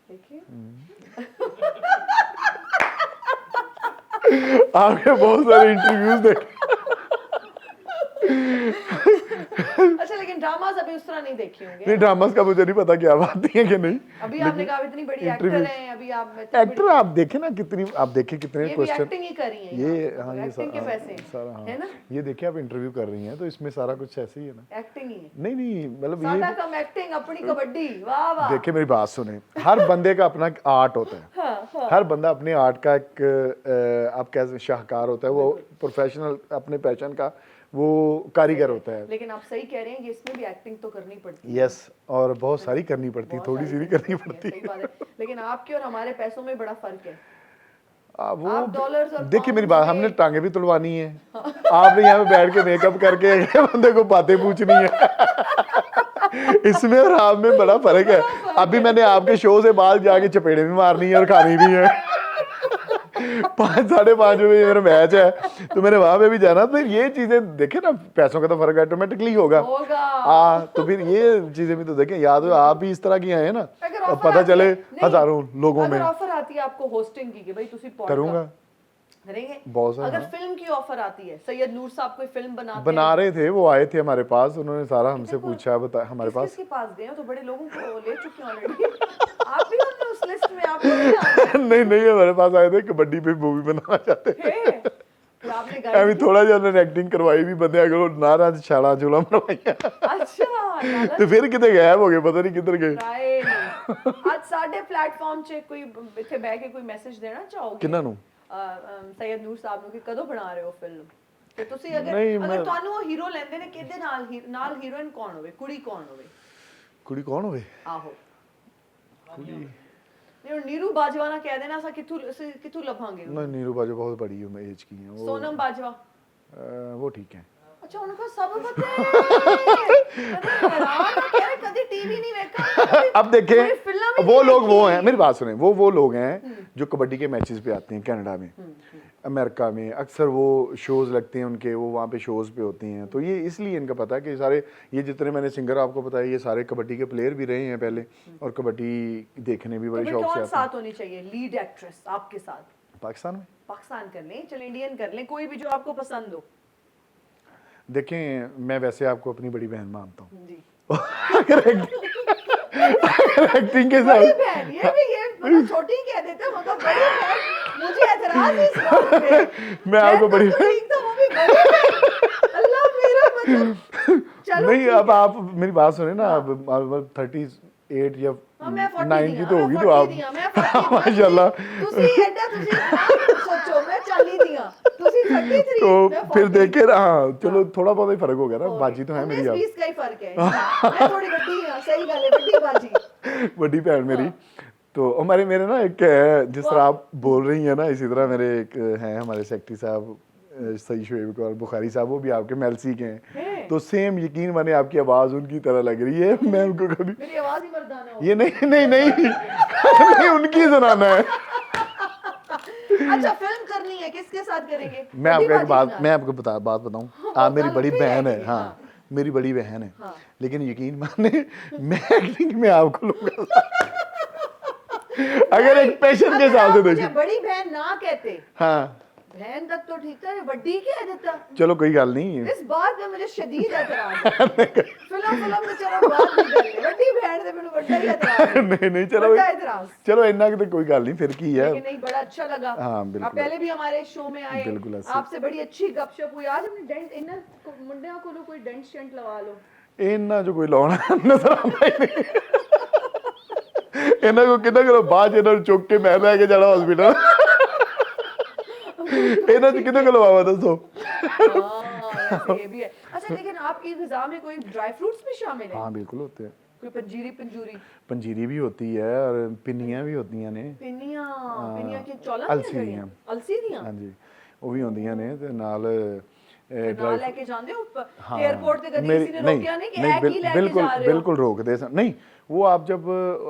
देखिए आपके बहुत सारे इंटरव्यूज देखे। अच्छा लेकिन ड्रामास अभी उस तरह नहीं देखे होंगे? नहीं ड्रामास का मुझे नहीं पता क्या बात है कि नहीं। अभी आपने कहा इतनी बड़ी एक्टर हैं, अभी आप एक्टर आप देखे ना कितनी, आप देखे कितने क्वेश्चन, एक्टिंग ही कर रही हैं ये हाँ ये एक्टिंग के पैसे सारा हाँ है ना, ये देखिए आप इंटरव्यू कर रही हैं तो इसमें सारा कुछ ऐसे ही है ना, एक्टिंग ही है। नहीं मतलब सादा ये कम एक्टिंग, अपनी कबड्डी, वाह वाह। देखिए मेरी बात सुने, हर बंदे का अपना आर्ट होता है। हाँ। हर बंदा अपने आर्ट का एक आप कह शाहकार होता है, वो प्रोफेशनल अपने पैशन का वो कारीगर होता है। लेकिन आप सही कह रहे हैं कि इसमें भी एक्टिंग तो करनी पड़ती है। यस, और बहुत सारी करनी पड़ती है, थोड़ी सी नहीं करनी पड़ती सही बात है। लेकिन आपके और हमारे पैसों में बड़ा फर्क है। वो आप डॉलर्स और देखिए मेरी बात, हमने टांगे भी तुड़वानी है, आपने यहाँ पे बैठ के मेकअप करके अगले बंदे को बातें पूछनी है। इसमें और आप में बड़ा फर्क है। अभी मैंने आपके शो से बाद जाके चपेड़े भी मारनी है और खानी भी है। 5 साढ़े 5 बजे मेरा मैच है तो मैंने वहां पे भी जाना, तो ये चीजें देखे ना, पैसों का तो फर्क ऑटोमेटिकली होगा। तो फिर ये चीजें भी तो देखें, याद हो आप भी इस तरह की आए ना, और पता चले हजारों लोगों में। ऑफर आती है आपको होस्टिंग की कि भाई तुसी करूंगा करेंगे, बहुत सारा। अगर फिल्म की ऑफर आती है, सैयद नूर साहब कोई फिल्म बना रहे थे, वो आए थे हमारे पास, उन्होंने सारा हमसे पूछा, बताया हमारे पास। किसके पास गए हो? तो बड़े लोगों को ले चुके हैं ऑलरेडी। आप भी होंगे उस लिस्ट में, आप नहीं हमारे पास आए थे, कबड्डी पे मूवी बनाना चाहते थे। सिखाई ਐਵੇਂ ਥੋੜਾ ਜਿਹਾ ਉਹਨਾਂ ਐਕਟਿੰਗ ਕਰਵਾਈ ਵੀ ਬੰਦੇ ਅਗਰ ਉਹ ਨਾਰਾਜ਼ ਛਾਲਾ ਝੂਲਾ ਮਰਵਾਈਆਂ अच्छा लाला ਤੇ ਫਿਰ ਕਿਤੇ ਗਾਇਬ ਹੋ ਗਏ ਪਤਾ ਨਹੀਂ ਕਿੱਧਰ ਗਏ राय नहीं आज साडे प्लेटफॉर्म च कोई इत्थे बैठ के कोई मैसेज देना चाहोगे ਕਿੰਨਾਂ ਨੂੰ ਸੈयਦ ਨੂਰ ਸਾਹਿਬ ਨੂੰ ਕਿ ਕਦੋਂ ਬਣਾ ਰਹੇ ਹੋ ਫਿਲਮ ਤੇ ਤੁਸੀਂ ਅਗਰ ਨਹੀਂ, ਅਗਰ ਮੈਂ- ਤੁਹਾਨੂੰ ਉਹ ਹੀਰੋ ਲੈਂਦੇ ਨੇ ਕਿਹਦੇ ਨਾਲ ਨਾਲ ਹੀਰੋਇਨ ਕੌਣ ਹੋਵੇ ਕੁੜੀ ਕੌਣ ਹੋਵੇ ਕੁੜੀ ਕੌਣ ਹੋਵੇ ਆਹੋ ਨਹੀਂ ਹੁਣ ਨੀਰੂ ਬਾਜਵਾ ਨਾ ਕਹਿ ਦੇਣਾ ਅਸਾਂ ਕਿੱਥੋਂ ਲੱਭਾਂਗੇ नहीं नीरू बाजवा बहुत बड़ी एज की हैं वो सोनम बाजवा वो ठीक है अच्छा उनको सब पता है हैरान है कह रहे कभी टीवी नहीं देखा अब कोई देखें फिल्म ही वो नहीं लोग वो देखी। हैं मेरी बात सुने वो लोग हैं जो कबड्डी के मैचेस पे आते हैं कनाडा में अमेरिका में अक्सर वो शोज लगते हैं उनके वो वहाँ पे शोज पे होते हैं तो ये इसलिए इनका पता है कि सारे ये जितने मैंने सिंगर आपको बताया ये सारे कबड्डी के प्लेयर भी रहे हैं पहले और कबड्डी देखने भी बड़े तो शौक से कौन आते हैं साथ होनी चाहिए लीड एक्ट्रेस आपके साथ पाकिस्तान में पाकिस्तान कर लें चल इंडियन कर लें कोई भी जो आपको पसंद हो देखें मैं वैसे आपको अपनी बड़ी बहन मानता हूँ जी एक्टिंग के बड़ी साथ बहन ये मतलब छोटी कह देते हो मतलब बड़ी बहन मुझे एतराज है इस बात पे मैं आपको बड़ी तो ठीक तो वो भी बड़ी बहन अल्लाह मेरा मतलब चलो नहीं ठीक अब है। आप मेरी बात सुने ना अब 38 या हाँ, मैं 40 90 ਦੀਆਂ, तो होगी मैं तो 40 आप ਦੀਆਂ, मैं 40 ਦੀਆਂ, माशाल्लाह ਤੁਸੀਂ ਐਡਾ ਤੁਸੀਂ ਸੋਚੋ मैं 40 ਦੀਆਂ ਤੁਸੀਂ 33 तो मैं फिर 40 देखे ना हाँ चलो थोड़ा बहुत ही फर्क हो गया ना बाजी तो है मेरी 19-20 का ही फर्क है मैं थोड़ी बड़ी हूं सही गल है बड़ी बाजी आप बड़ी बहन मेरी तो हमारे मेरे ना एक है जिस तरह आप बोल रही हैं ना इसी तरह मेरे एक हैं हमारे सेक्रेटरी साहब सही शोएब और बुखारी साहब वो भी आपके मेलसी के हैं तो सेम यकीन माने आपकी आवाज़ उनकी तरह लग रही है मैं उनको कभी मेरी आवाज ही मर्दाना हो ये नहीं नहीं नहीं नहीं उनकी सुनाना है अच्छा फिल्म करनी है किसके साथ करेंगे मैं बड़ी आपको एक बाजी बात के मैं साथ? आपको बात बताऊं हाँ, आप मेरी बताना बड़ी फिर बहन है आएगी, हाँ हाँ। मेरी बड़ी बहन है हाँ। लेकिन यकीन माने मैं एक्टिंग में आपको लूंगा अगर एक पैशन के अगर हिसाब आप से मुझे देखिए बड़ी बहन ना कहते हाँ बहन तक तो ठीक था ये बड़ी कह देता चलो कोई गल नहीं इस बात में मुझे शदीद एतराज है फिल्म में चलो बात नहीं कर ले बड़ी बहन से मैंने बड़ा ही एतराज है। नहीं नहीं चलो बड़ा एतराज चलो इन्ना की तो कोई गल नहीं फिर की है लेकिन नहीं बड़ा अच्छा लगा हाँ, बिल्कुल। आप पहले भी हमारे शो में आए बिल्कुल ऐसे। आपसे बड़ी अच्छी गपशप हुई आज हमने डेंट इनर मुंडिया को कोई डेंट शेंट लगा लो इन्ना जो कोई लाना नजर आता ही नहीं इन्ना को कितना करो बाद इन्ना चुक के मैं लेके जाना हॉस्पिटल इन्ना च कितना को लवावा दसो हाँ, ये भी है अच्छा लेकिन आपकी ग़िज़ा में कोई ड्राई फ्रूट्स भी शामिल है हाँ बिल्कुल होते हैं कोई पंजूरी पंजीरी भी होती है और पिन्नियां भी होती हैं ने पिनिया की चौला अलसी दियां। अलसी दियां हाँ जी वो भी होंदियां ने ते नाल ਨਾਲ ਲੈ ਕੇ ਜਾਂਦੇ ਹੋ हाँ, एयरपोर्ट ਤੇ ਕਦੀ मेरी- किसी ने नहीं, रोकिया नहीं कि नहीं, ऐ की लेके बिल्कुल जा रहे हो बिल्कुल रोकते नहीं वो आप जब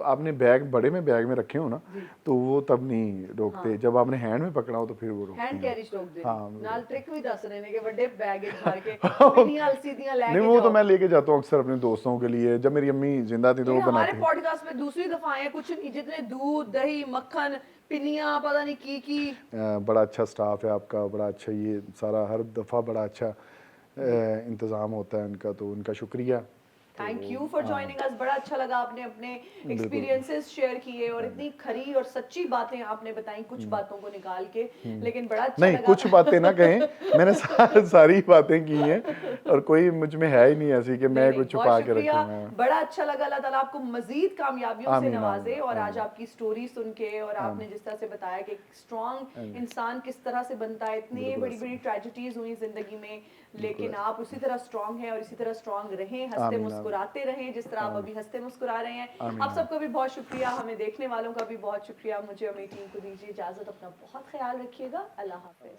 आपने बैग बड़े में बैग में रखे हो ना तो वो तब नहीं रोकते जब आपने हैंड में पकड़ा हो तो फिर वो रोकते हैंड हैं कैरिज रोक दे हाँ, ਨਾਲ ट्रिक भी दस रहे ने कि बड़े बैग भर के पिनिया अलसी दियां ले के नहीं वो तो जाओ। मैं लेके जाता हूँ अक्सर अपने दोस्तों के लिए जब मेरी अम्मी जिंदा थी तो वो लेकिन हमारे बनाती पॉडकास्ट में दूसरी दफा आए कुछ नहीं जितने दूध दही मक्खन पिनिया पता नहीं की बड़ा अच्छा स्टाफ है आपका बड़ा अच्छा ये सारा हर दफ़ा बड़ा अच्छा इंतज़ाम होता है इनका तो उनका शुक्रिया thank you for joining us बड़ा अच्छा लगा आपने अपने एक्सपीरियंसेस शेयर किए और इतनी खरी और सच्ची बातें आपने बताई कुछ बातों को निकाल के लेकिन बड़ा अच्छा नहीं लगा कुछ बातें ना कहें मैंने सारी बातें की हैं और कोई मुझ में है ही नहीं ऐसी कि मैं नहीं, कुछ बहुत छुपा के शुक्रिया। रखूँ बड़ा अच्छा लगा अल्लाह ताला आपको मजीद कामयाबियों से आमीन, नवाजे आमीन, और आज आमीन। आपकी स्टोरी सुन के और आपने जिस तरह से बताया कि एक स्ट्रॉन्ग इंसान किस तरह से बनता है इतनी बड़ी बड़ी ट्रेजेडीज हुई जिंदगी में लेकिन आप उसी तरह स्ट्रॉन्ग हैं और इसी तरह स्ट्रॉन्ग रहें हंसते आमीन, मुस्कुराते रहें जिस तरह आप अभी हंसते मुस्कुरा रहे हैं आमीन, आप सबका भी बहुत शुक्रिया हमें देखने वालों का भी बहुत शुक्रिया मुझे और मेरी टीम को दीजिए इजाजत अपना बहुत ख्याल रखिएगा अल्लाह हाफिज